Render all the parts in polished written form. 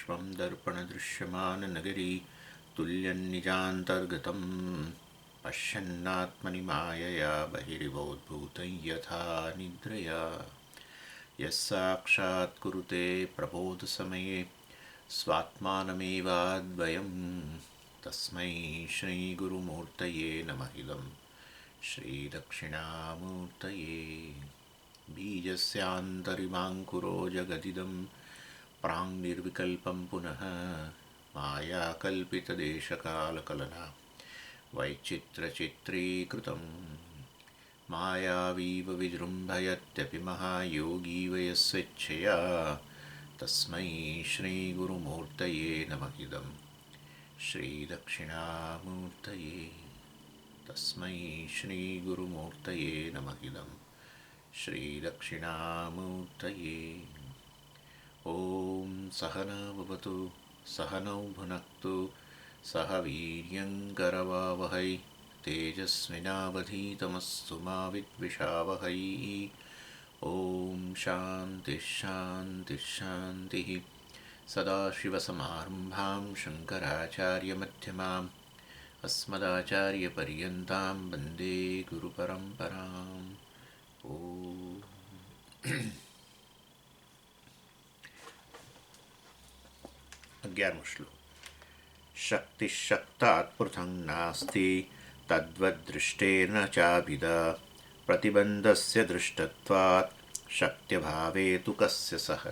विश्वं दर्पणदृश्यमाननगरी तुल्यन्निजान्तर्गतं पश्यन्नात्मनि मायया बहिरिवोद्भूतं यथा निद्रया यः साक्षात् कुरुते प्रबोधसमये स्वात्मानमेवाद्वयं तस्मै श्रीगुरुमूर्तये नमः इदं श्रीदक्षिणामूर्तये बीजस्यान्तरिमाङ्कुरो जगदिदं प्राङ्निर्विकल्पं पुनः मायाकल्पितदेशकालकलना वैचित्रचित्रीकृतं मायावीव विजृम्भयत्यपि महायोगी वयस्वेच्छया तस्मै श्रीगुरुमूर्तये नमः इदं श्रीदक्षिणामूर्तये तस्मै श्रीगुरुमूर्तये नमः इदं श्रीदक्षिणामूर्तये। ॐ सहना भवतु सहनौ भुनक्तु सह वीर्यङ्करवावहै तेजस्विनावधीतमस्तु मा विद्विषावहै। ॐ शान्तिः शान्तिः शान्तिः। सदाशिवसमारम्भां शङ्कराचार्यमध्यमाम् अस्मदाचार्यपर्यन्तां वन्दे गुरुपरम्पराम्। ॐ 11 श्लोक। शक्तिशक्तात् पृथङ् नास्ति तद्वद्दृष्टेन चाभिदा प्रतिबन्धस्य दृष्टत्वात् शक्त्यभावे तु कस्य सः।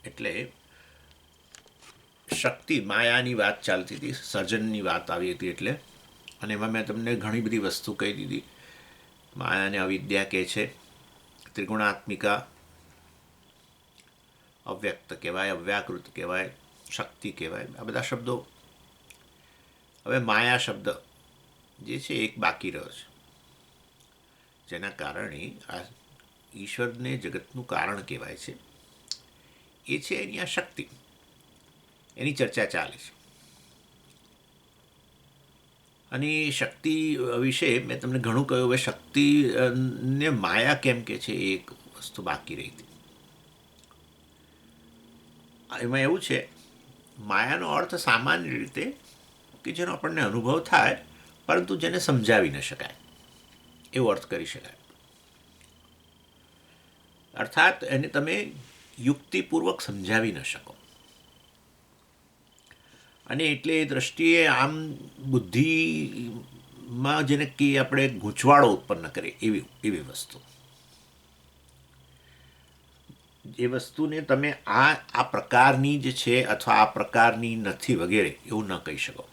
એટલે શક્તિ માયાની વાત ચાલતી હતી, સર્જનની વાત આવી હતી એટલે, અને એમાં મેં તમને ઘણી બધી વસ્તુ કહી દીધી. માયાને અવિદ્યા કહે છે, ત્રિગુણાત્મિકા અવ્યક્ત કહેવાય, અવ્યાકૃત કહેવાય, શક્તિ કહેવાય, આ બધા શબ્દો. હવે માયા શબ્દ જે છે એક બાકી રહ્યો છે, જેના કારણે આ ઈશ્વરને જગતનું કારણ કહેવાય છે, એ છે એની આ શક્તિ. એની ચર્ચા ચાલે છે. અને એ શક્તિ વિશે મેં તમને ઘણું કહ્યું. હવે શક્તિને માયા કેમ કે છે, એ એક વસ્તુ બાકી રહી હતી. એમાં એવું છે, માયાનો અર્થ સામાન્ય રીતે કે જેનો આપણને અનુભવ થાય પરંતુ જેને સમજાવી ન શકાય, એવો અર્થ કરી શકાય. અર્થાત એને તમે યુક્તિપૂર્વક સમજાવી ન શકો. અને એટલે એ દ્રષ્ટિએ આમ બુદ્ધિમાં જેને કે આપણે ગૂંચવાડો ઉત્પન્ન કરે એવી વસ્તુ. એ વસ્તુને તમે આ પ્રકારની જ છે અથવા આ પ્રકારની નથી વગેરે એવું ન કહી શકો.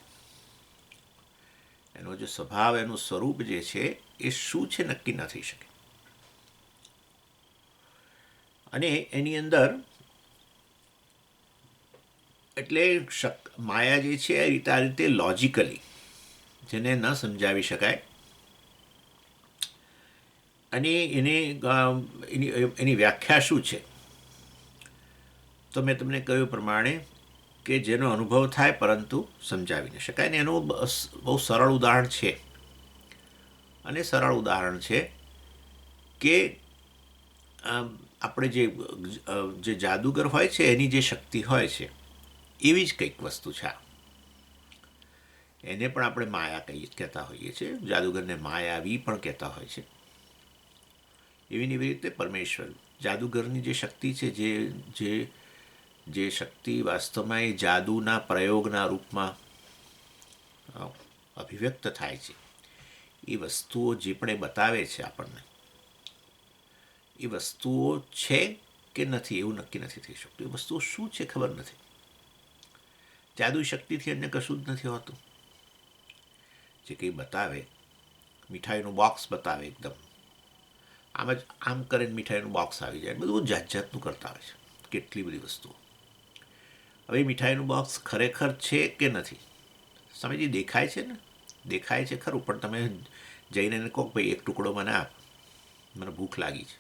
એનો જે સ્વભાવ, એનું સ્વરૂપ જે છે એ શું છે નક્કી ન થઈ શકે. અને એની અંદર એટલે માયા જે છે એ આ રીતે લોજિકલી જેને ન સમજાવી શકાય, અને એની વ્યાખ્યા શું છે, તો મેં તમને કહ્યું પ્રમાણે કે જેનો અનુભવ થાય પરંતુ સમજાવી ન શકાય. અને એનું બહુ સરળ ઉદાહરણ છે, અને સરળ ઉદાહરણ છે કે આપણે જે જાદુગર હોય છે એની જે શક્તિ હોય છે એવી જ કંઈક વસ્તુ છે. એને પણ આપણે માયા કહેતા હોઈએ છીએ, જાદુગરને માયાવી પણ કહેતા હોય છે. એવી રીતે પરમેશ્વર, જાદુગરની જે શક્તિ છે, જે શક્તિ વાસ્તવમાં એ જાદુના પ્રયોગના રૂપમાં અભિવ્યક્ત થાય છે, એ વસ્તુઓ જે પણ એ બતાવે છે આપણને, એ વસ્તુઓ છે કે નથી એવું નક્કી નથી થઈ શકતું. એ વસ્તુઓ શું છે ખબર નથી. જાદુ શક્તિથી અન્ય કશું જ નથી હોતું. જે કંઈ બતાવે, મીઠાઈનું બોક્સ બતાવે, એકદમ આમ જ આમ કરીને મીઠાઈનું બોક્સ આવી જાય, બધું જાત જાતનું કરતા હોય છે, કેટલી બધી વસ્તુઓ. હવે મીઠાઈનું બોક્સ ખરેખર છે કે નથી, સમજી દેખાય છે ને, દેખાય છે ખરું, પણ તમે જઈને એને કહો ભાઈ એક ટુકડો મને આપ, મને ભૂખ લાગી છે,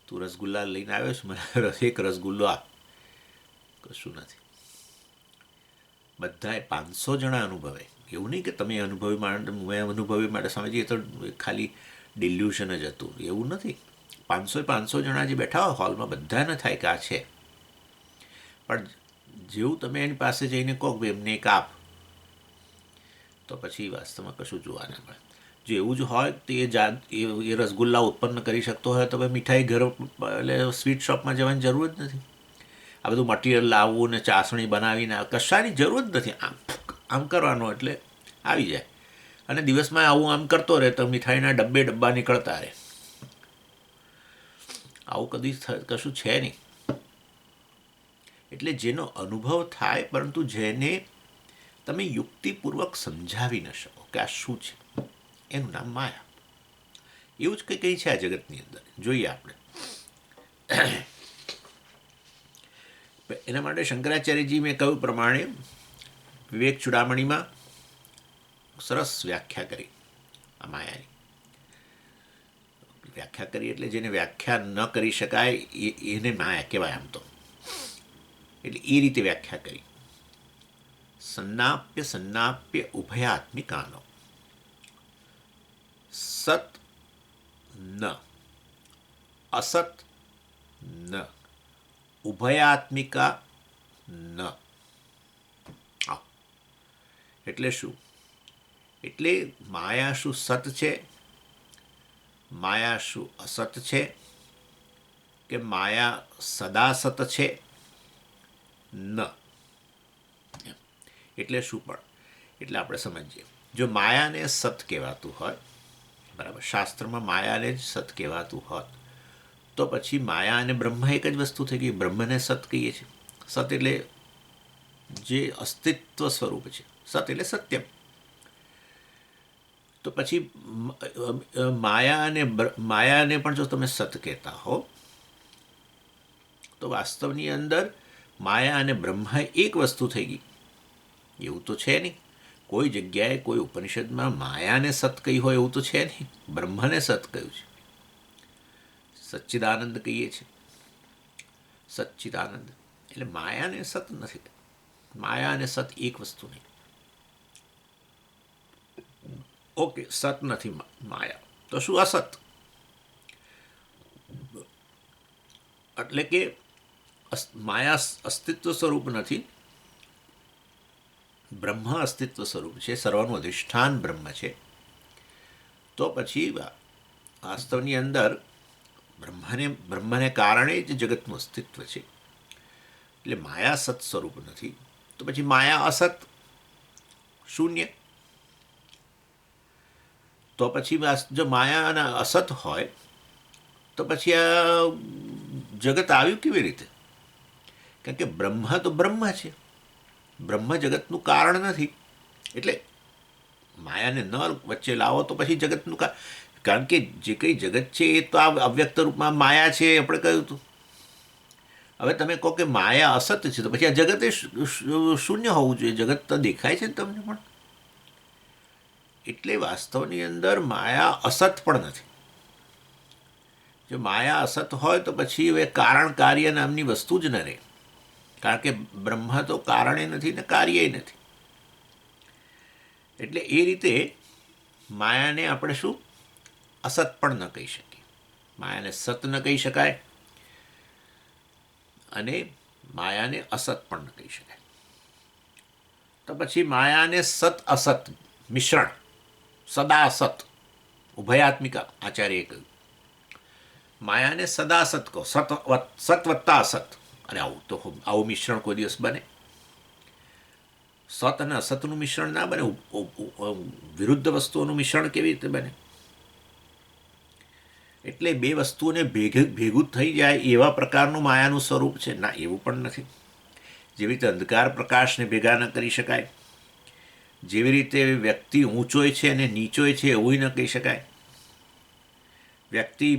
તું રસગુલ્લા લઈને આવ્યો છે, મને એક રસગુલ્લો આપ, કશું નથી. બધાએ 500 જણા અનુભવે. એવું નહીં કે તમે અનુભવી માટે, મેં અનુભવી માટે સમજીએ તો ખાલી ડિલ્યુશન જ હતું, એવું નથી. 500 જણા જે બેઠા હોય હોલમાં બધાને થાય કે આ છે, પણ જેવું તમે એની પાસે જઈને કહો કે એમને એક આપ, તો પછી વાસ્તવમાં કશું જોવા ના મળે. જો એવું જ હોય તો એ રસગુલ્લા ઉત્પન્ન કરી શકતો હોય તો ભાઈ મીઠાઈ ઘર એટલે સ્વીટ શોપમાં જવાની જરૂર જ નથી. આ બધું મટીરિયલ લાવવું ને ચાસણી બનાવીને કશાની જરૂર જ નથી. આમ કરવાનું એટલે આવી જાય, અને દિવસમાં આવું આમ કરતો રહે તો મીઠાઈના ડબ્બા નીકળતા રહે. આવું કદી કશું છે નહીં. એટલે જેનો અનુભવ થાય પરંતુ જેને તમે યુક્તિપૂર્વક સમજાવી ન શકો કે આ શું છે, એનું નામ માયા. એવું જ કંઈ છે આ જગતની અંદર. જોઈએ આપણે એના માટે શંકરાચાર્યજી મેં કહ્યું પ્રમાણે વિવેક ચૂડામણીમાં સરસ વ્યાખ્યા કરી આ માયાની. વ્યાખ્યા કરી એટલે જેને વ્યાખ્યા ન કરી શકાય એને માયા કહેવાય આમ તો. એટલે એ રીતે વ્યાખ્યા કરી. સન્નાપ્ય ઉભયાત્મિકાનો સત ન અસત ન ઉભયાત્મિકા ન. એટલે શું? એટલે માયા શું સત છે, માયા શું અસત છે, કે માયા સદા સત છે? ન. એટલે શું? પણ એટલે આપણે સમજીએ, જો માયાને સત કહેવાતું હોય, બરાબર, શાસ્ત્રમાં માયાને જ સત કહેવાતું હોત તો પછી માયા અને બ્રહ્મ એક જ વસ્તુ થઈ ગઈ. બ્રહ્મને સત કહીએ છીએ. સત એટલે જે અસ્તિત્વ સ્વરૂપ છે, સત એટલે સત્યમ. તો પછી માયાને પણ જો તમે સત કહેતા હો તો વાસ્તવની અંદર માયા અને બ્રહ્મ એક વસ્તુ થઈ ગઈ. એવું તો છે નહીં. કોઈ જગ્યાએ કોઈ ઉપનિષદમાં માયાને સત કહી હોય એવું તો છે નહીં. બ્રહ્મને સત કહ્યું છે. સચ્ચિદાનંદ કહીએ છીએ. સચ્ચિદાનંદ એટલે માયાને સત નથી. માયા અને સત એક વસ્તુ નહીં. ઓકે, સત નથી માયા, તો શું? અસત. એટલે કે માયા અસ્તિત્વ સ્વરૂપ નથી, બ્રહ્મ અસ્તિત્વ સ્વરૂપ છે, સર્વનું અધિષ્ઠાન બ્રહ્મ છે. તો પછી વાસ્તવની અંદર બ્રહ્મને કારણે જ જગતનું અસ્તિત્વ છે. એટલે માયા સત સ્વરૂપ નથી. તો પછી માયા અસત, શૂન્ય. તો પછી જો માયા અસત હોય તો પછી આ જગત આવ્યું કેવી રીતે? કારણ કે બ્રહ્મ તો બ્રહ્મ છે, બ્રહ્મ જગતનું કારણ નથી. એટલે માયાને ન વચ્ચે લાવો તો પછી જગતનું કારણ કે જે કંઈ જગત છે એ તો આ અવ્યક્ત રૂપમાં માયા છે, આપણે કહ્યું હતું. હવે તમે કહો કે માયા અસત છે તો પછી આ જગતે શૂન્ય હોવું જોઈએ. જગત તો દેખાય છે ને તમને પણ. એટલે વાસ્તવની અંદર માયા અસત પણ નથી. જો માયા અસત હોય તો પછી હવે કારણ કાર્ય નામની વસ્તુ જ ન રહે. કારણ કે બ્રહ્મ તો કારણે નથી ને કાર્ય નથી. એટલે એ રીતે માયાને આપણે શું અસત પણ ન કહી શકીએ, માયાને સત ન કહી શકાય, અને માયાને અસત પણ ન કહી શકાય. તો પછી માયાને સત અસત મિશ્રણ, સદા સત, ઉભયાત્મિકા આચાર્યએ કહ્યું. માયાને સદા સત કહો, સત વત્તા અસત. અને આવું મિશ્રણ કોઈ દિવસ બને? સત અને અસતનું મિશ્રણ ના બને. વિરુદ્ધ વસ્તુઓનું મિશ્રણ કેવી રીતે બને? એટલે બે વસ્તુઓને ભેગું થઈ જાય એવા પ્રકારનું માયાનું સ્વરૂપ છે ના, એવું પણ નથી. જેવી રીતે અંધકાર પ્રકાશને ભેગા ન કરી શકાય, જેવી રીતે વ્યક્તિ ઊંચોય છે અને નીચોય છે એવું ન કહી શકાય, વ્યક્તિ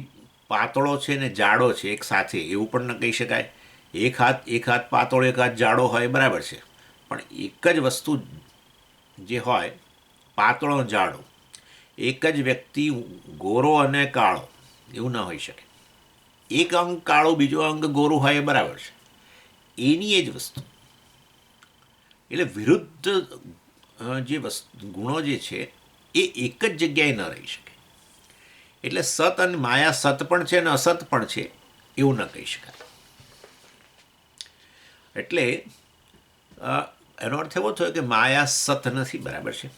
પાતળો છે ને જાડો છે એક સાથે એવું પણ ન કહી શકાય. એક હાથ પાતળો એક હાથ જાડો હોય બરાબર છે, પણ એક જ વસ્તુ જે હોય પાતળો જાડો, એક જ વ્યક્તિ ગોરો અને કાળો એવું ના હોઈ શકે. એક અંગ કાળો બીજો અંગ ગોરું હોય એ બરાબર છે, એની એ જ વસ્તુ. એટલે વિરુદ્ધ જે ગુણો જે છે એ એક જ જગ્યાએ ન રહી શકે. એટલે સત અને માયા સત પણ છે અને અસત પણ છે એવું ન કહી શકાય. એટલે એનો અર્થ એવો થયો કે માયા સત નથી, બરાબર છે,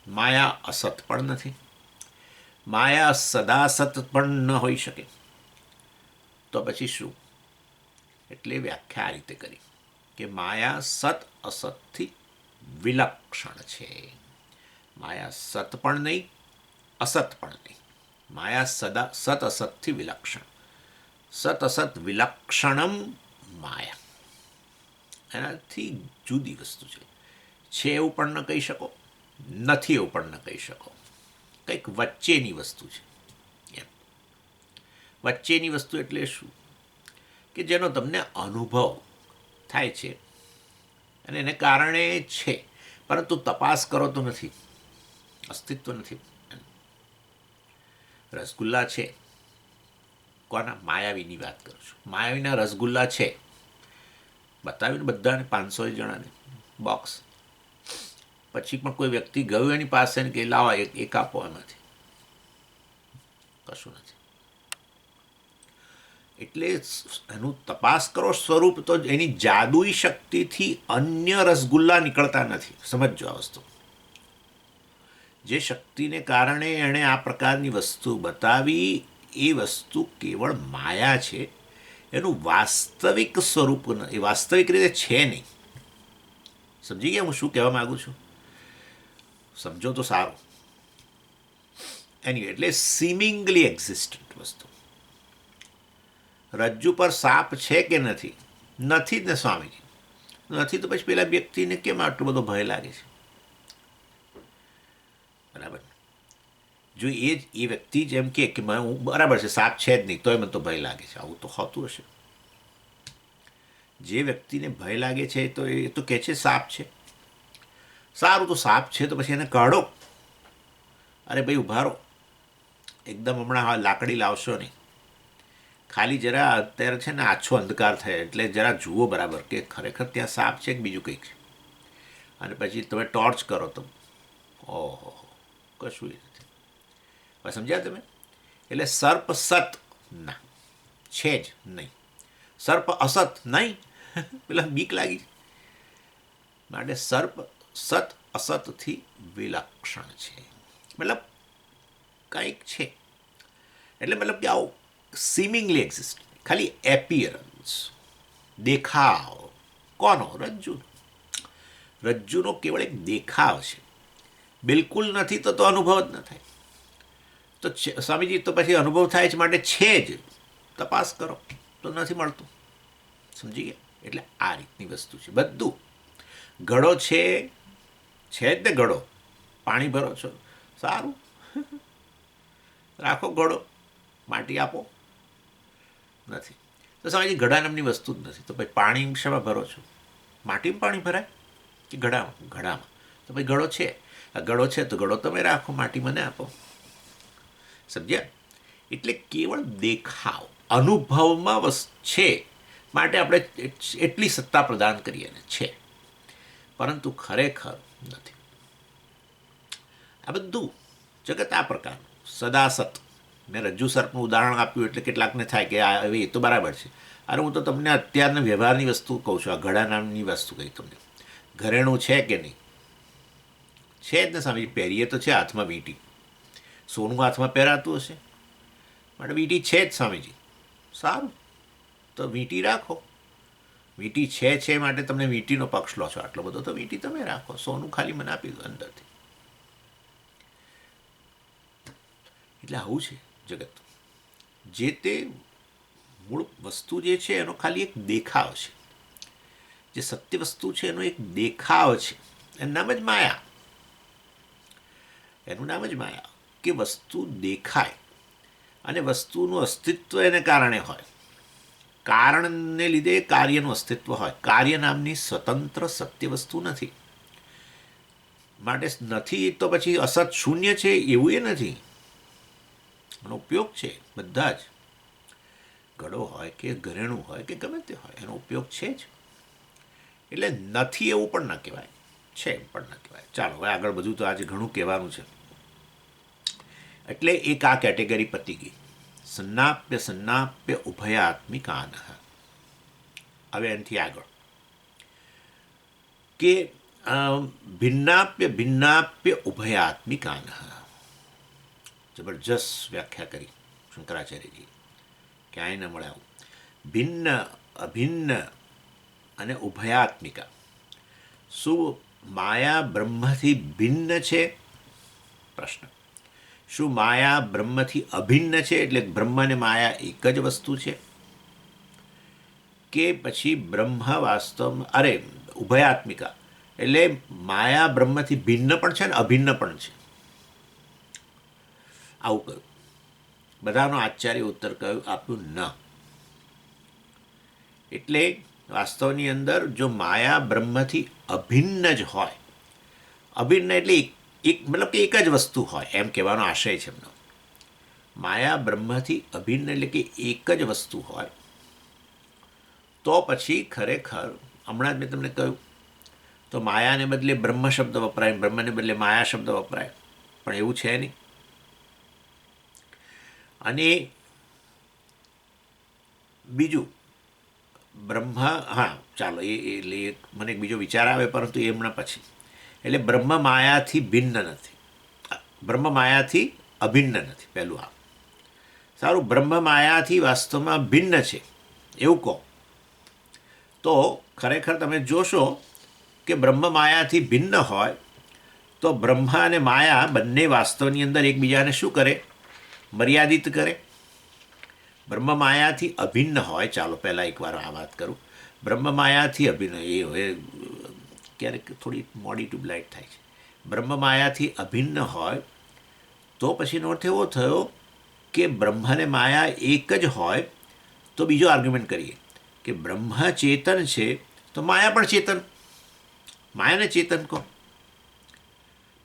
માયા અસત પણ નથી, માયા સદા સત પણ ન હોઈ શકે. તો પછી શું? એટલે વ્યાખ્યા આ રીતે કરી કે માયા સત અસતથી વિલક્ષણ છે. માયા સત પણ નહીં, અસત પણ નહીં, માયા સદા સત અસતથી વિલક્ષણ. સત અસત વિલક્ષણમ માયા, એનાથી જુદી વસ્તુ છે એવું પણ ન કહી શકો, નથી એવું પણ ન કહી શકો, કંઈક વચ્ચેની વસ્તુ છે. એમ વચ્ચેની વસ્તુ એટલે શું? કે જેનો તમને અનુભવ થાય છે અને એને કારણે છે, પરંતુ તપાસ કરો તો નથી, અસ્તિત્વ નથી. રસગુલ્લા છે, કોના? માયાવીની વાત કરું છું. માયાવીના રસગુલ્લા છે, બતાવ્યું ને બધાને, 500 જણાને બોક્સ. પછી પણ કોઈ વ્યક્તિ ગયું એની પાસે ને કે લાવા એક આપો, એમાંથી કશું નથી. એટલે એનું તપાસ કરો સ્વરૂપ, તો એની જાદુઈ શક્તિથી અન્ય રસગુલ્લા નીકળતા નથી. સમજો આ વસ્તુ. જે શક્તિને કારણે એણે આ પ્રકારની વસ્તુ બતાવી, એ વસ્તુ કેવળ માયા છે, એનું વાસ્તવિક સ્વરૂપ એ વાસ્તવિક રીતે છે નહીં. સમજી ગયા હું શું કહેવા માગું છું? સમજો તો સારું. એની એટલે સિમિંગલી એક્ઝિસ્ટન્ટ વસ્તુ. રજ્જુ પર સાપ છે કે નથી? નથી જ ને સ્વામીજી. નથી તો પછી પેલા વ્યક્તિને કેમ આટલો બધો ભય લાગે છે? બરાબર. જો એ વ્યક્તિ જ એમ કે હું બરાબર છે, સાપ છે જ નહીં, તોય મને તો ભય લાગે છે, આવું તો હોતું હશે? જે વ્યક્તિને ભય લાગે છે તો એ તો કહે છે સાપ છે. સારું, તો સાપ છે તો પછી એને કાઢો. અરે ભાઈ ઉભા રહો, એકદમ હમણાં લાકડી લાવશો નહીં, ખાલી જરા અત્યારે છે ને આછો અંધકાર થાય એટલે જરા જુઓ બરાબર કે ખરેખર ત્યાં સાપ છે કે બીજું કંઈક છે. અને પછી તમે ટોર્ચ કરો તો ઓહો, કશું નથી. હવે સમજ્યા તમે? એટલે સર્પ સત ના છે જ નહીં, સર્પ અસત નહીં. પેલા બીક લાગી. માટે સર્પ સત અસતથી વિલક્ષણ છે, મતલબ કંઈક છે. એટલે મતલબ કે આવું સિમિંગલી એક્ઝિસ્ટ, ખાલી એપિયરન્સ, દેખાવ. કોનો? રજ્જુ. રજ્જુનો કેવળ એક દેખાવ છે, બિલકુલ નથી તો અનુભવ જ ન થાય. તો સ્વામીજી તો પછી અનુભવ થાય છે માટે છે જ, તપાસ કરો તો નથી મળતું. સમજી ગયા? એટલે આ રીતની વસ્તુ છે બધું. ઘડો છે જ ને, ઘડો પાણી ભરો છો, સારું રાખો ઘડો, માટી આપો, નથી તો સ્વામીજી ઘડા નામની વસ્તુ જ નથી. તો ભાઈ પાણી શેમાં ભરો છો? માટીમાં પાણી ભરાય કે ઘડામાં? ઘડામાં. તો ભાઈ ઘડો છે, આ ઘડો છે તો ઘડો તમે રાખો, માટી મને આપો. સમજ્યા? એટલે કેવળ દેખાવ, અનુભવમાં છે માટે આપણે એટલી સત્તા પ્રદાન કરીએ ને છે, પરંતુ ખરેખર નથી. આ બધું જગત આ પ્રકારનું સદાસત. મેં રજ્જુ સર્પનું ઉદાહરણ આપ્યું એટલે કેટલાકને થાય કે આ હવે એ તો બરાબર છે. અરે હું તો તમને અત્યારના વ્યવહારની વસ્તુ કહું છું. આ ઘડા નામની વસ્તુ કહી તમને. ઘરેણું છે કે નહીં? છે જ ને સ્વામી. પહેરીએ તો છે હાથમાં વીંટી, સોનું હાથમાં પહેરાતું હશે માટે વીંટી છે જ સ્વામીજી. સારું, તો વીંટી રાખો. વીંટી છે માટે તમને વીંટીનો પક્ષ લો છો, આટલો બધો તો વીંટી તમે રાખો, સોનું ખાલી મને આપી દો અંદરથી. એટલે આવું છે જગત. જે તે મૂળ વસ્તુ જે છે એનો ખાલી એક દેખાવ છે. જે સત્ય વસ્તુ છે એનો એક દેખાવ છે. એનું નામ જ માયા. એનું નામ જ માયા. કે વસ્તુ દેખાય અને વસ્તુનું અસ્તિત્વ એને કારણે હોય. કારણને લીધે કાર્યનું અસ્તિત્વ હોય. કાર્ય નામની સ્વતંત્ર સત્ય વસ્તુ નથી. માટે નથી તો પછી અસત શૂન્ય છે એવું એ નથી. એનો ઉપયોગ છે બધા જ. ઘડો હોય કે ઘરેણું હોય કે ગમે તે હોય, એનો ઉપયોગ છે જ. એટલે નથી એવું પણ ન કહેવાય, છે એમ પણ ન કહેવાય. ચાલો હવે આગળ બધું તો આજે ઘણું કહેવાનું છે. એટલે એક આ કેટેગરી પતી ગઈ. સન્નાપ્ય સન્નાપ્ય ઉભયાત્મિકાન. હવે એનાથી આગળ કે ભિન્નાપ્ય ભિન્નાપ્ય ઉભયાત્મિકાન. જબરજસ્ત વ્યાખ્યા કરી શંકરાચાર્યજી, ક્યાંય ન મળે આવું. ભિન્ન અભિન્ન અને ઉભયાત્મિકા. શું માયા બ્રહ્મથી ભિન્ન છે? પ્રશ્ન. શું માયા બ્રહ્મથી અભિન્ન છે, એટલે બ્રહ્મ અને માયા એક જ વસ્તુ છે? કે પછી બ્રહ્મ વાસ્તવમાં ઉભયાત્મિકા એટલે માયા બ્રહ્મથી ભિન્ન પણ છે ને અભિન્ન પણ છે, આવું કહ્યું. બધાનો આચાર્ય ઉત્તર આપ્યું ન. એટલે વાસ્તવની અંદર જો માયા બ્રહ્મથી અભિન્ન જ હોય, અભિન્ન એટલે એક મતલબ કે એક જ વસ્તુ હોય એમ કહેવાનો આશય છે એમનો. માયા બ્રહ્મથી અભિન્ન એટલે કે એક જ વસ્તુ હોય તો પછી ખરેખર હમણાં જ મેં તમને કહ્યું તો માયાને બદલે બ્રહ્મ શબ્દ વપરાય, બ્રહ્મને બદલે માયા શબ્દ વપરાય, પણ એવું છે નહીં. અને બીજું બ્રહ્મ, હા ચાલો એટલે મને એક બીજો વિચાર આવે પરંતુ એ હમણાં પછી. એટલે બ્રહ્મ માયાથી ભિન્ન નથી, બ્રહ્મ માયાથી અભિન્ન નથી. પહેલું આ સારું. બ્રહ્મ માયાથી વાસ્તવમાં ભિન્ન છે એવું કહો તો ખરેખર તમે જોશો કે બ્રહ્મ માયાથી ભિન્ન હોય તો બ્રહ્મા અને માયા બંને વાસ્તવની અંદર એકબીજાને શું કરે? મર્યાદિત કરે. બ્રહ્મ માયાથી અભિન્ન હોય, ચાલો પહેલાં એકવાર આ વાત કરું. બ્રહ્મ માયાથી અભિન્ન એ હવે ક્યારેક થોડી મોડી ટ્યુબલાઇટ થાય છે. બ્રહ્મ માયાથી અભિન્ન હોય તો પછીનો અર્થ એવો થયો કે બ્રહ્મ અને માયા એક જ હોય તો બીજો આર્ગ્યુમેન્ટ કરીએ કે બ્રહ્મ ચેતન છે તો માયા પણ ચેતન, માયાને ચેતન કહો.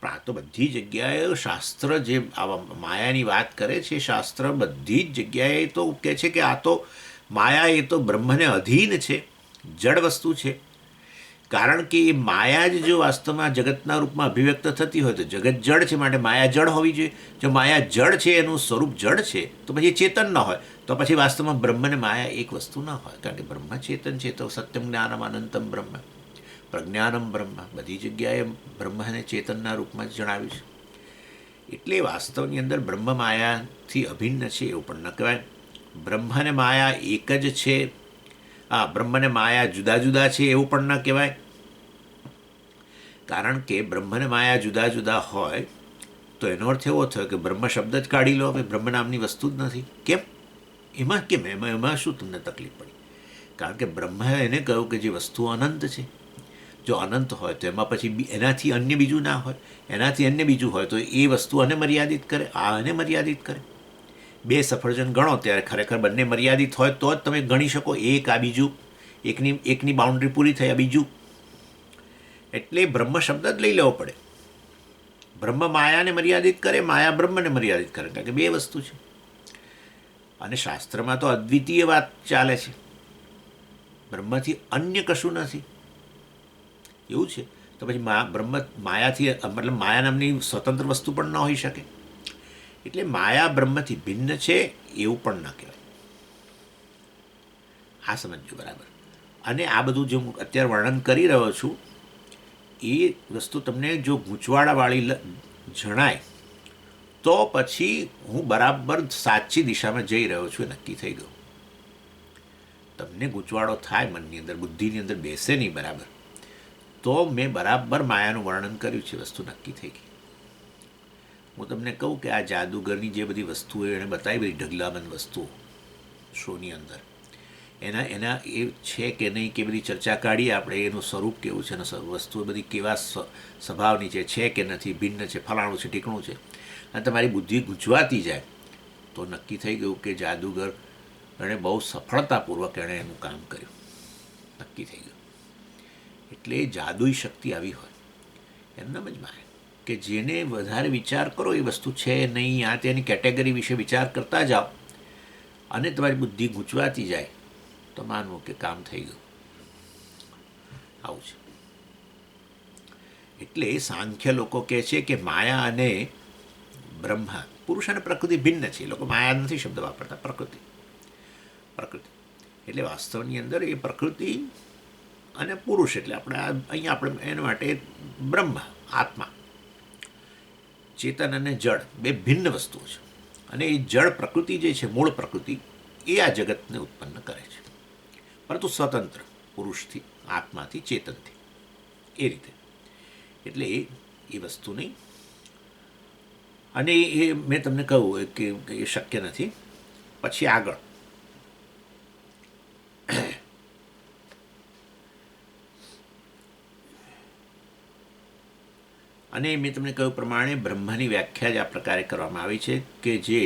પણ આ તો બધી જગ્યાએ શાસ્ત્ર જે આવા માયાની વાત કરે છે, શાસ્ત્ર બધી જ જગ્યાએ તો કહે છે કે આ તો માયા એ તો બ્રહ્મને અધીન છે, જડ વસ્તુ છે. કારણ કે એ માયા જ જો વાસ્તવમાં જગતના રૂપમાં અભિવ્યક્ત થતી હોય તો જગત જડ છે, માટે માયા જડ હોવી જોઈએ. જો માયા જડ છે, એનું સ્વરૂપ જડ છે, તો પછી ચેતન ન હોય તો પછી વાસ્તવમાં બ્રહ્મ અને માયા એક વસ્તુ ન હોય. કારણ કે બ્રહ્મ ચેતન છે તો સત્યમ જ્ઞાનમ અનંતમ બ્રહ્મ પ્રજ્ઞાનમ બ્રહ્મ, બધી જગ્યાએ બ્રહ્મને ચેતનના રૂપમાં જ જણાવ્યું છે. એટલે વાસ્તવની અંદર બ્રહ્મ માયાથી અભિન્ન છે એવું પણ ન કહેવાય. બ્રહ્મ અને માયા એક જ છે, બ્રહ્મ અને માયા જુદા જુદા છે એવું પણ ન કહેવાય. કારણ કે બ્રહ્મ અને માયા જુદા જુદા હોય તો એનો અર્થ એવો થયો કે બ્રહ્મ શબ્દ જ કાઢી લો, હવે બ્રહ્મ નામની વસ્તુ જ નથી. કેમ? એમાં શું તમને તકલીફ પડી? કારણ કે બ્રહ્મ એને કહ્યું કે જે વસ્તુ અનંત છે, જો અનંત હોય તો એમાં પછી એનાથી અન્ય બીજું ના હોય, એનાથી અન્ય બીજું હોય તો એ વસ્તુ આને મર્યાદિત કરે, આ આને મર્યાદિત કરે. બે સફરજન ગણો ત્યારે ખરેખર બંને મર્યાદિત હોય તો જ તમે ગણી શકો એક આ બીજું, એકની બાઉન્ડ્રી પૂરી થઈ આ બીજું. એટલે બ્રહ્મ શબ્દ જ લઈ લેવો પડે. બ્રહ્મ માયાને મર્યાદિત કરે, માયા બ્રહ્મને મર્યાદિત કરે, કારણ કે બે વસ્તુ છે. અને શાસ્ત્રમાં તો અદ્વિતીય વાત ચાલે છે, બ્રહ્મથી અન્ય કશું નથી એવું છે. તો પછી બ્રહ્મ માયાથી મતલબ માયા નામની સ્વતંત્ર વસ્તુ પણ ન હોઈ શકે. એટલે માયા બ્રહ્મથી ભિન્ન છે એવું પણ ન કહેવાય. આ સમજજો બરાબર. અને આ બધું જે હું અત્યારે વર્ણન કરી રહ્યો છું એ વસ્તુ તમને જો ગૂંચવાડાવાળી જણાય તો પછી હું બરાબર સાચી દિશામાં જઈ રહ્યો છું એ નક્કી થઈ ગયું. તમને ગૂંચવાડો થાય મનની અંદર, બુદ્ધિની અંદર બેસે નહીં બરાબર, તો મેં બરાબર માયાનું વર્ણન કર્યું છે, વસ્તુ નક્કી થઈ ગઈ. હું તમને કહું કે આ જાદુગરની જે બધી વસ્તુઓ એણે બતાવી, બધી ઢગલાબંધ વસ્તુઓ શોની અંદર, એના એ છે કે નહીં કે બધી ચર્ચા કાઢીએ આપણે, એનું સ્વરૂપ કેવું છે અને વસ્તુઓ બધી કેવા સ્વભાવની છે કે નથી, ભિન્ન છે, ફલાણું છે, ટીકણું છે, અને તમારી બુદ્ધિ ગૂંચવાતી જાય તો નક્કી થઈ ગયું કે જાદુગર એણે બહુ સફળતાપૂર્વક એણે એનું કામ કર્યું, નક્કી થઈ ગયું. એટલે જાદુઈ શક્તિ આવી હોય એમનામ જ માને કે જેને વધારે વિચાર કરો એ વસ્તુ છે નહીં, આ તેની કેટેગરી વિશે વિચાર કરતા જાઓ અને તમારી બુદ્ધિ ગૂંચવાતી જાય તો માનવું કે કામ થઈ ગયું. આવું છે. એટલે સાંખ્ય લોકો કહે છે કે માયા અને બ્રહ્મા પુરુષ અને પ્રકૃતિ ભિન્ન છે. એ લોકો માયા નથી શબ્દ વાપરતા, પ્રકૃતિ. એટલે વાસ્તવની અંદર એ પ્રકૃતિ અને પુરુષ એટલે અહીંયા આપણે એના માટે બ્રહ્મ, આત્મા, ચેતન અને જળ બે ભિન્ન વસ્તુઓ છે. અને એ જળ પ્રકૃતિ જે છે, મૂળ પ્રકૃતિ, એ આ જગતને ઉત્પન્ન કરે છે, પરંતુ સ્વતંત્ર, પુરુષથી, આત્માથી, ચેતનથી, એ રીતે. એટલે એ વસ્તુ નહીં. અને એ મેં તમને કહ્યું કે એ શક્ય નથી. પછી આગળ અને મેં તમને કહ્યું પ્રમાણે બ્રહ્મની વ્યાખ્યા જ આ પ્રકારે કરવામાં આવી છે કે જે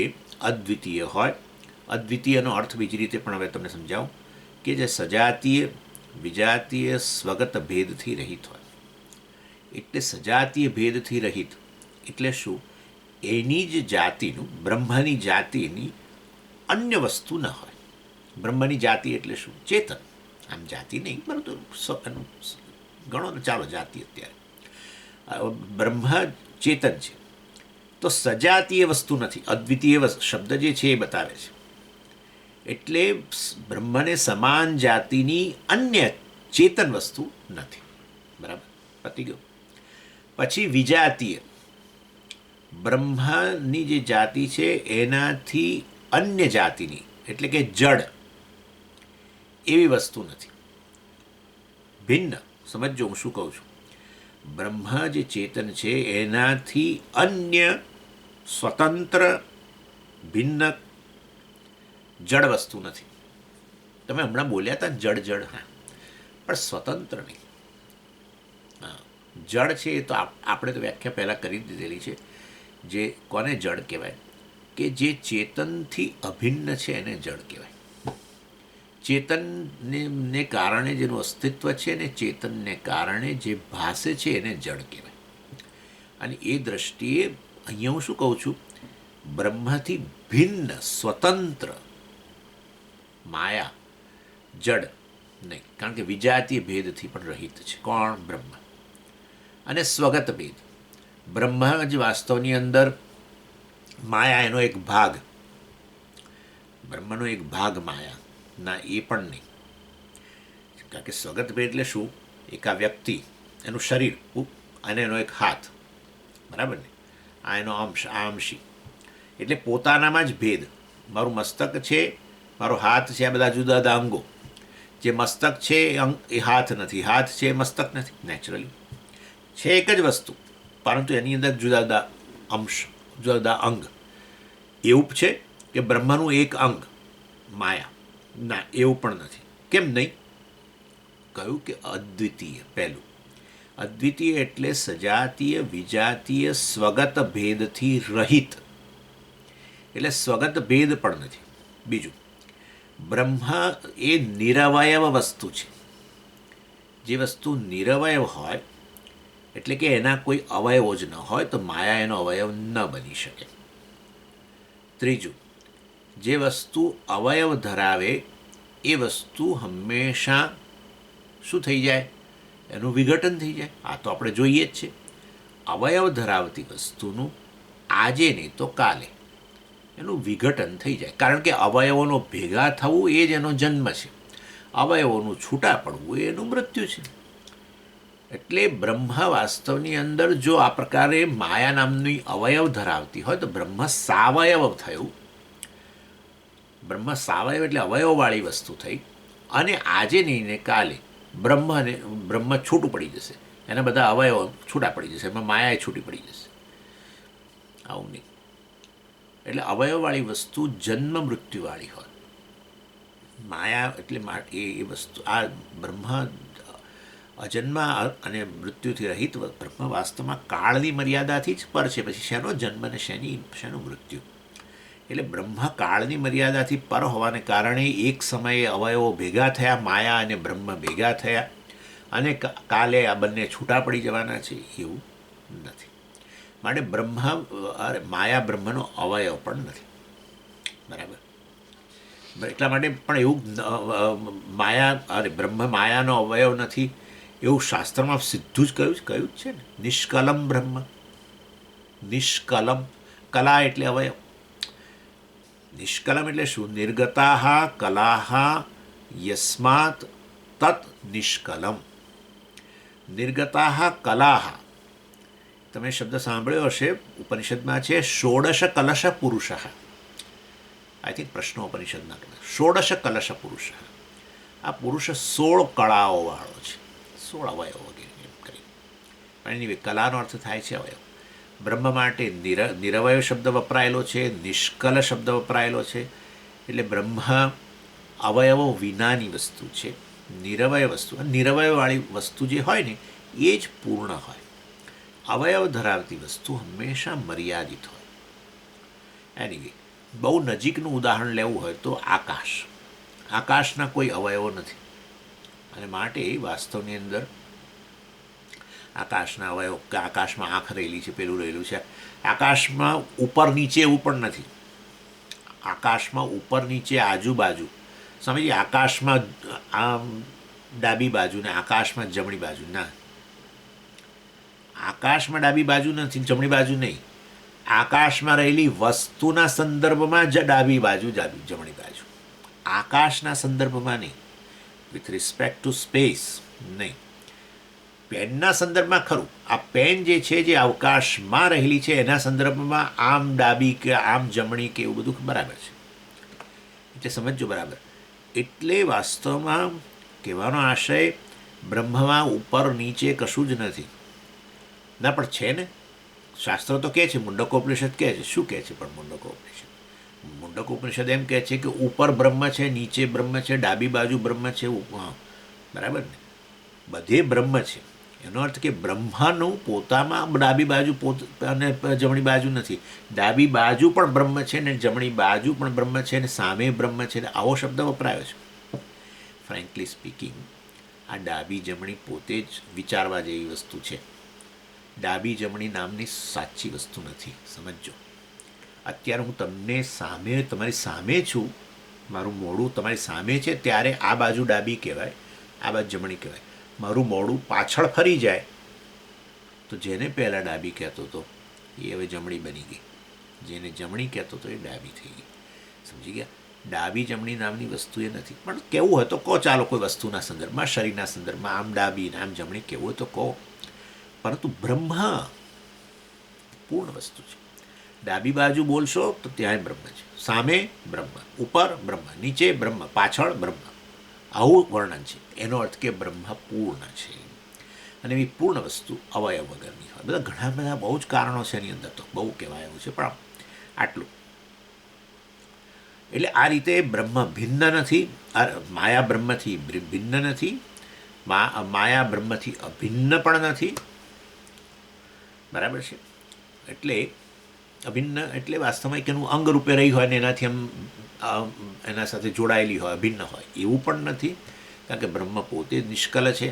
અદ્વિતીય હોય. અદ્વિતીયનો અર્થ બીજી રીતે પણ હવે તમને સમજાવું કે જે સજાતીય વિજાતીય સ્વગત ભેદથી રહિત હોય. એટલે સજાતીય ભેદથી રહિત એટલે શું? એની જ જાતિનું, બ્રહ્મની જાતિની અન્ય વસ્તુ ન હોય. બ્રહ્મની જાતિ એટલે શું? ચેતન. આમ જાતિ નહીં, પરંતુ ગણો ને, ચાલો જાતિ અત્યારે બ્રહ્મ ચેતન છે. તો સજાતીય વસ્તુ નથી. અદ્વિતીય શબ્દ જે છે એ બતાવે છે. એટલે બ્રહ્મને સમાન જાતિની અન્ય ચેતન વસ્તુ નથી. બરાબર, પતી ગયું. પછી વિજાતીય, બ્રહ્મની જે જાતિ છે એનાથી અન્ય જાતિની એટલે કે જડ એવી વસ્તુ નથી. ભિન્ન. સમજો હું શું કહું છું. બ્રહ્મ જે ચેતન છે એનાથી અન્ય સ્વતંત્ર ભિન્ન જડ વસ્તુ નથી. તમે હમણાં બોલ્યા હતા જડ જડ, હા, પણ સ્વતંત્ર નહીં. હા, જડ છે એ તો આપણે તો વ્યાખ્યા પહેલાં કરી દીધેલી છે. જે કોને જડ કહેવાય? કે જે ચેતનથી અભિન્ન છે એને જડ કહેવાય. ચેતનને કારણે જેનું અસ્તિત્વ છે ને ચેતનને કારણે જે ભાસે છે એને જડ કહેવાય. અને એ દ્રષ્ટિએ અહીંયા હું શું કહું છું? બ્રહ્મથી ભિન્ન સ્વતંત્ર માયા જડ નહીં, કારણ કે વિજાતીય ભેદથી પણ રહિત છે. કોણ? બ્રહ્મ. અને સ્વગત ભેદ, બ્રહ્મ જ વાસ્તવની અંદર માયા એનો એક ભાગ, બ્રહ્મનો એક ભાગ માયા ના, એ પણ નહીં. કારણ કે સ્વગત ભેદ એટલે શું? એક આ વ્યક્તિ, એનું શરીર અને એનો એક હાથ, બરાબર ને, આ એનો અંશ, આ અંશી. એટલે પોતાનામાં જ ભેદ. મારું મસ્તક છે, મારો હાથ છે, આ બધા જુદા જુદા અંગો. જે મસ્તક છે એ હાથ નથી, હાથ છે એ મસ્તક નથી. નેચરલી છે એક જ વસ્તુ, પરંતુ એની અંદર જુદા જુદા અંશ, જુદા જુદા અંગ. એવું છે કે બ્રહ્મનું એક અંગ માયા? ના, એવું પણ નથી. કેમ નહીં? કહ્યું કે અદ્વિતીય. પહેલું અદ્વિતીય એટલે સજાતીય વિજાતીય સ્વગત ભેદથી રહિત, એટલે સ્વગત ભેદ પણ નથી. બીજું, બ્રહ્મ એ નિરવયવ વસ્તુ છે. જે વસ્તુ નિરવયવ હોય એટલે કે એના કોઈ અવયવો જ ન હોય તો માયા એનો અવયવ ન બની શકે. ત્રીજું, જે વસ્તુ અવયવ ધરાવે એ વસ્તુ હંમેશા શું થઈ જાય? એનું વિઘટન થઈ જાય. આ તો આપણે જોઈએ જ છે. અવયવ ધરાવતી વસ્તુનું આજે નહીં તો કાલે એનું વિઘટન થઈ જાય. કારણ કે અવયવોનો ભેગા થવું એ જ એનો જન્મ છે, અવયવોનું છૂટા પડવું એ એનું મૃત્યુ છે. એટલે બ્રહ્મ વાસ્તવની અંદર જો આ પ્રકારે માયા નામની અવયવ ધરાવતી હોય તો બ્રહ્મ સાવયવ થયું. બ્રહ્મ સાવયવ એટલે અવયવવાળી વસ્તુ થઈ. અને આજે નહીં ને કાલે બ્રહ્મ છૂટું પડી જશે, એના બધા અવયવો છૂટા પડી જશે, એમાં માયા છૂટી પડી જશે. આવું નહીં. એટલે અવયવવાળી વસ્તુ જન્મ મૃત્યુવાળી હોય. માયા એટલે એ વસ્તુ, આ બ્રહ્મ અજન્મ અને મૃત્યુથી રહિત બ્રહ્મ વાસ્તવમાં કાળની મર્યાદાથી જ પર છે. પછી શેનો જન્મ અને શેનું મૃત્યુ? એટલે બ્રહ્મ કાળની મર્યાદાથી પર હોવાને કારણે એક સમયે અવયવો ભેગા થયા, માયા અને બ્રહ્મ ભેગા થયા, અને કાલે આ બંને છૂટા પડી જવાના છે, એવું નથી. માટે માયા બ્રહ્મનો અવયવ પણ નથી. બરાબર. એટલા માટે પણ એવું બ્રહ્મ માયાનો અવયવ નથી એવું શાસ્ત્રમાં સીધું જ કહ્યું જ છે ને. નિષ્કલમ બ્રહ્મ, નિષ્કલમ. કલા એટલે અવયવ. નિષ્કલમ એટલે શું? નિર્ગતા કલા યસ્માત તત નિષ્કલમ. નિર્ગતા કલા, તમે શબ્દ સાંભળ્યો હશે, ઉપનિષદમાં છે ષોડશ કલશ પુરુષ. આઈ થિંક પ્રશ્નોપનિષદના ષોડશ કલશ પુરુષ. આ પુરુષ 16 કળાઓ વાળો છે, 16 અવયવ વગેરે એમ કરી. પણ એની કલાનો અર્થ થાય છે અવયવ. બ્રહ્મ માટે નિરવય શબ્દ વપરાયેલો છે, નિષ્કલ શબ્દ વપરાયેલો છે. એટલે બ્રહ્મ અવયવો વિનાની વસ્તુ છે, નિરવય વસ્તુ. નિરવયવાળી વસ્તુ જે હોય ને એ જ પૂર્ણ હોય. અવયવ ધરાવતી વસ્તુ હંમેશા મર્યાદિત હોય. એની બહુ નજીકનું ઉદાહરણ લેવું હોય તો આકાશ. આકાશના કોઈ અવયવો નથી, અને માટે વાસ્તવની અંદર આકાશના અવયવ, કે આકાશમાં આંખ રહેલી છે, પેલું રહેલું છે. આકાશમાં ઉપર નીચે એવું પણ નથી. આકાશમાં ઉપર નીચે આજુબાજુ સમજીએ. આકાશમાં આમ ડાબી બાજુ ને આકાશમાં જમણી બાજુ ના. આકાશમાં ડાબી બાજુ નથી, જમણી બાજુ નહીં. આકાશમાં રહેલી વસ્તુના સંદર્ભમાં જ ડાબી બાજુ, જમણી બાજુ. આકાશના સંદર્ભમાં નહીં, વિથ રિસ્પેક્ટ ટુ સ્પેસ નહીં. પેનના સંદર્ભમાં ખરું. આ પેન જે છે, જે અવકાશમાં રહેલી છે, એના સંદર્ભમાં આમ ડાબી કે આમ જમણી કે એવું બધું બરાબર છે. એટલે સમજો બરાબર. એટલે વાસ્તવમાં કહેવાનો આશય બ્રહ્મમાં ઉપર નીચે કશું જ નથી. ના પણ છે ને, શાસ્ત્રો તો કહે છે, મુંડકોપનિષદ કહે છે. શું કહે છે પણ મુંડકોપનિષદ? મુંડકોપનિષદ એમ કહે છે કે ઉપર બ્રહ્મ છે, નીચે બ્રહ્મ છે, ડાબી બાજુ બ્રહ્મ છે. હા, બરાબર ને, બધે બ્રહ્મ છે. એનો અર્થ કે બ્રહ્માનું પોતામાં ડાબી બાજુ અને જમણી બાજુ નથી. ડાબી બાજુ પણ બ્રહ્મ છે ને જમણી બાજુ પણ બ્રહ્મ છે ને સામે બ્રહ્મ છે ને આવો શબ્દ વપરાયો છે. ફ્રેન્કલી સ્પીકિંગ, આ ડાબી જમણી પોતે જ વિચારવા જેવી વસ્તુ છે. ડાબી જમણી નામની સાચી વસ્તુ નથી. સમજો, અત્યારે હું તમને સામે, તમારી સામે છું, મારું મોઢું તમારી સામે છે, ત્યારે આ બાજુ ડાબી કહેવાય, આ બાજુ જમણી કહેવાય. મારું મોઢું પાછળ ફરી જાય તો જેને પહેલાં ડાબી કહેતો હતો એ હવે જમણી બની ગઈ, જેને જમણી કહેતો હતો એ ડાબી થઈ ગઈ. સમજી ગયા? ડાબી જમણી નામની વસ્તુ એ નથી. પણ કહેવું હોય તો કહો, ચાલો, કોઈ વસ્તુના સંદર્ભમાં, શરીરના સંદર્ભમાં આમ ડાબી ને આમ જમણી કહેવું હોય તો કહો. પરંતુ બ્રહ્મ પૂર્ણ વસ્તુ છે. ડાબી બાજુ બોલશો તો ત્યાં બ્રહ્મ છે, સામે બ્રહ્મ, ઉપર બ્રહ્મ, નીચે બ્રહ્મ, પાછળ બ્રહ્મ. આવું વર્ણન છે. એનો અર્થ કે બ્રહ્મ પૂર્ણ છે, અને એવી પૂર્ણ વસ્તુ અવયવ વગરની હોય. બધા ઘણા બધા બહુ જ કારણો છે એની અંદર, તો બહુ કહેવાયું છે, પણ આટલું. એટલે આ રીતે બ્રહ્મ ભિન્ન નથી, માયા બ્રહ્મથી ભિન્ન નથી, માયા બ્રહ્મથી અભિન્ન પણ નથી. બરાબર છે? એટલે અભિન્ન એટલે વાસ્તવમાં કે એનું અંગ રૂપે રહી હોય ને એનાથી આમ એના સાથે જોડાયેલી હોય, અભિન્ન હોય, એવું પણ નથી. કારણ કે બ્રહ્મ પોતે નિષ્કલ છે.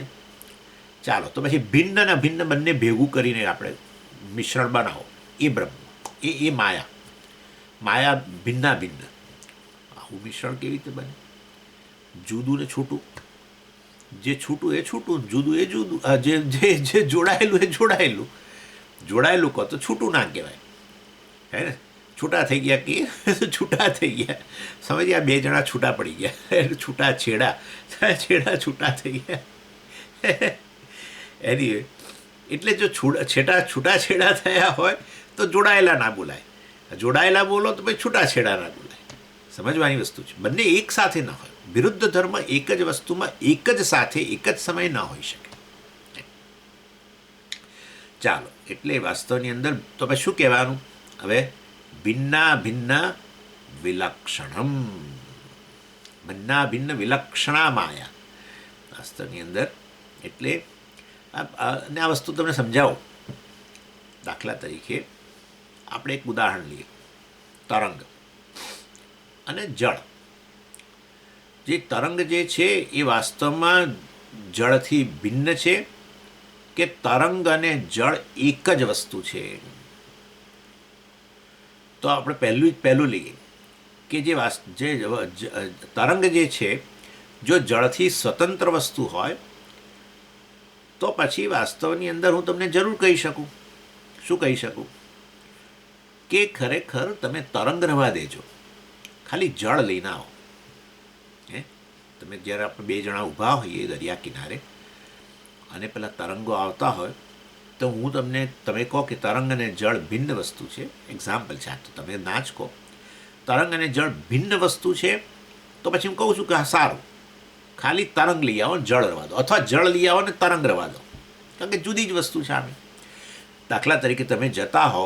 ચાલો, તો પછી ભિન્ન અને અભિન્ન બંને ભેગું કરીને આપણે મિશ્રણ બનાવો, એ બ્રહ્મ, એ માયા. માયા ભિન્ના ભિન્ન, આવું મિશ્રણ કેવી રીતે બને? જુદું ને છૂટું, જે છૂટું એ છૂટું, જુદું એ જુદું, જે જોડાયેલું એ જોડાયેલું. જોડાયેલું કહો તો છૂટું ના કહેવાય, હે ને? છૂટા થઈ ગયા કે છૂટા થઈ ગયા. સમજ્યા? બે જણા છૂટા પડી ગયા, છૂટા છેડા, છેડા છૂટા થઈ ગયા. એની એટલે જો છૂટા છેડા થયા હોય તો જોડાયેલા ના બોલાય, જોડાયેલા બોલો તો ભાઈ છૂટા છેડા ના બોલાય. સમજવાની વસ્તુ છે. બંને એક સાથે ન હોય. વિરુદ્ધ ધર્મ એક જ વસ્તુમાં એક જ સાથે એક જ સમય ન હોઈ શકે. ચાલો, એટલે વાસ્તવની અંદર તો પછી શું કહેવાનું હવે? ભિન્ના ભિન્ન વિલક્ષણમ, ભિન્ના ભિન્ન વિલક્ષણા માયા વાસ્તવની અંદર. એટલે ને આ વસ્તુ તમને સમજાવો. દાખલા તરીકે આપણે એક ઉદાહરણ લઈએ, તરંગ અને જળ. જે તરંગ જે છે એ વાસ્તવમાં જળથી ભિન્ન છે કે તરંગ અને જળ એક જ વસ્તુ છે? તો આપણે પહેલું લઈએ કે જે તરંગ જે છે, જો જળથી સ્વતંત્ર વસ્તુ હોય તો પછી વાસ્તવની અંદર હું તમને જરૂર કહી શકું. શું કહી શકું? કે ખરેખર તમે તરંગ રવા દેજો, ખાલી જળ લઈને આવો. હે, તમે જ્યારે આપણે બે જણા ઊભા હોઈએ દરિયા કિનારે અને પેલા તરંગો આવતા હોય તો હું તમને, તમે કહો કે તરંગ અને જળ ભિન્ન વસ્તુ છે, એક્ઝામ્પલ છે આ, તો તમે ના જ કહો તરંગ અને જળ ભિન્ન વસ્તુ છે, તો પછી હું કહું છું કે હા સારું, ખાલી તરંગ લઈ આવો ને જળ રવા દો, અથવા જળ લઈ આવો ને તરંગ રવા દો, કારણ કે જુદી જ વસ્તુ છે આમે. દાખલા તરીકે તમે જતા હો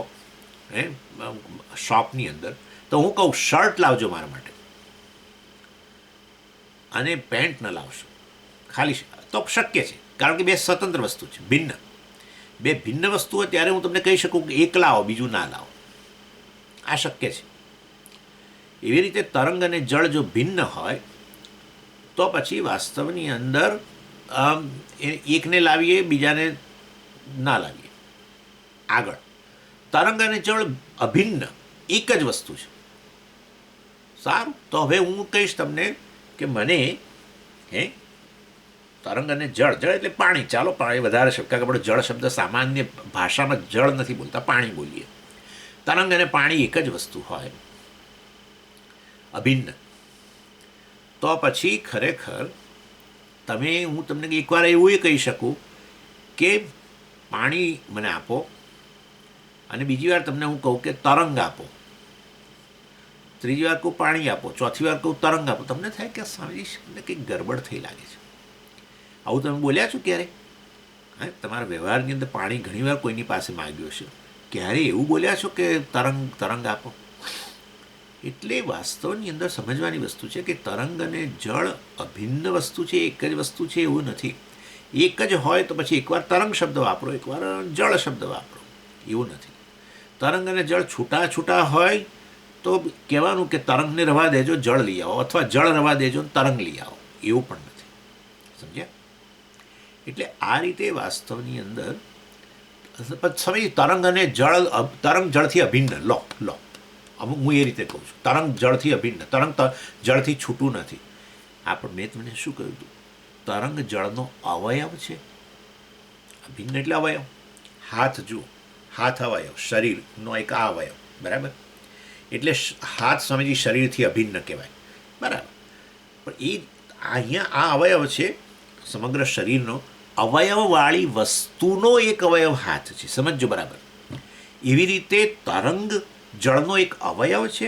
હે શોપની અંદર, તો હું કહું શર્ટ લાવજો મારા માટે અને પેન્ટ ન લાવશો, ખાલી તો શક્ય છે, કારણ કે બે સ્વતંત્ર વસ્તુ છે, ભિન્ન. બે ભિન્ન વસ્તુઓ ત્યારે હું તમને કહી શકું કે એક લાવો બીજું ના લાવો, આ શક્ય છે. એવી રીતે તરંગ અને જળ જો ભિન્ન હોય તો પછી વાસ્તવની અંદર એકને લાવીએ બીજાને ના લાવીએ. આગળ તરંગ અને જળ અભિન્ન એક જ વસ્તુ છે. સારું, તો હવે હું કહીશ તમને કે મને હે તરંગ અને જળ, જળ એટલે પાણી, ચાલો પાણી વધારે શબ્દ, કારણ કે આપણે જળ શબ્દ સામાન્ય ભાષામાં જળ નથી બોલતા, પાણી બોલીએ. તરંગ અને પાણી એક જ વસ્તુ હોય અભિન્ન, તો પછી ખરેખર તમે, હું તમને એકવાર એવું એ કહી શકું કે પાણી મને આપો, અને બીજી વાર તમને હું કહું કે તરંગ આપો, ત્રીજી વાર કહું પાણી આપો, ચોથી વાર કહું તરંગ આપો, તમને થાય કે સ્વામીજી કંઈક ગરબડ થઈ લાગે છે. આવું તમે બોલ્યા છો ક્યારે? હા, તમારા વ્યવહારની અંદર પાણી ઘણીવાર કોઈની પાસે માગ્યું છે, ક્યારે એવું બોલ્યા છો કે તરંગ તરંગ આપો? એટલે વાસ્તવની અંદર સમજવાની વસ્તુ છે કે તરંગ અને જળ અભિન્ન વસ્તુ છે, એક જ વસ્તુ છે એવું નથી. એક જ હોય તો પછી એકવાર તરંગ શબ્દ વાપરો, એકવાર જળ શબ્દ વાપરો, એવું નથી. તરંગ અને જળ છૂટા છૂટા હોય તો કહેવાનું કે તરંગને રવા દેજો જળ લઈ આવો, અથવા જળ રવા દેજો તરંગ લઈ આવો, એવું પણ નથી. સમજ્યા? એટલે આ રીતે વાસ્તવની અંદર સમય તરંગ અને જળ, તરંગ જળથી અભિન્ન, લો લો અમુક હું એ રીતે કહું છું, તરંગ જળથી અભિન્ન, તરંગ જળથી છૂટું નથી. પણ મેં તમને શું કહ્યું હતું? તરંગ જળનો અવયવ છે. અભિન્ન એટલે અવયવ. હાથ જુઓ, હાથ અવયવ, શરીરનો એક આ અવયવ, બરાબર? એટલે હાથ સ્વામીજી શરીરથી અભિન્ન કહેવાય, બરાબર? પણ એ અહીંયા આ અવયવ છે સમગ્ર શરીરનો, અવયવવાળી વસ્તુનો એક અવયવ હાથ છે, સમજો બરાબર? એવી રીતે તરંગ જળનો એક અવયવ છે,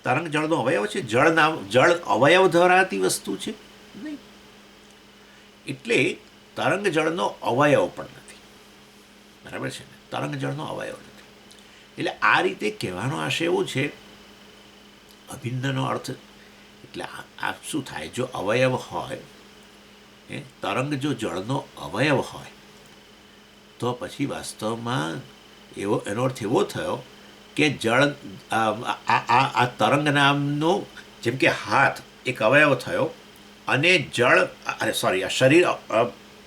તરંગ જળનો અવયવ છે, જળ અવયવ ધરાવતી વસ્તુ છે નહીં. એટલે તરંગ જળનો અવયવ પણ નથી, બરાબર છે ને? તરંગ જળનો અવયવ નથી. એટલે આ રીતે કહેવાનો આશય એવું છે, અભિન્નનો અર્થ. એટલે આ શું થાય, જો અવયવ હોય, તરંગ જો જળનો અવયવ હોય તો પછી વાસ્તવમાં એનો અર્થ એવો થયો કે જળ આ તરંગ નામનો, જેમ કે હાથ એક અવયવ થયો, અને જળ, આ શરીર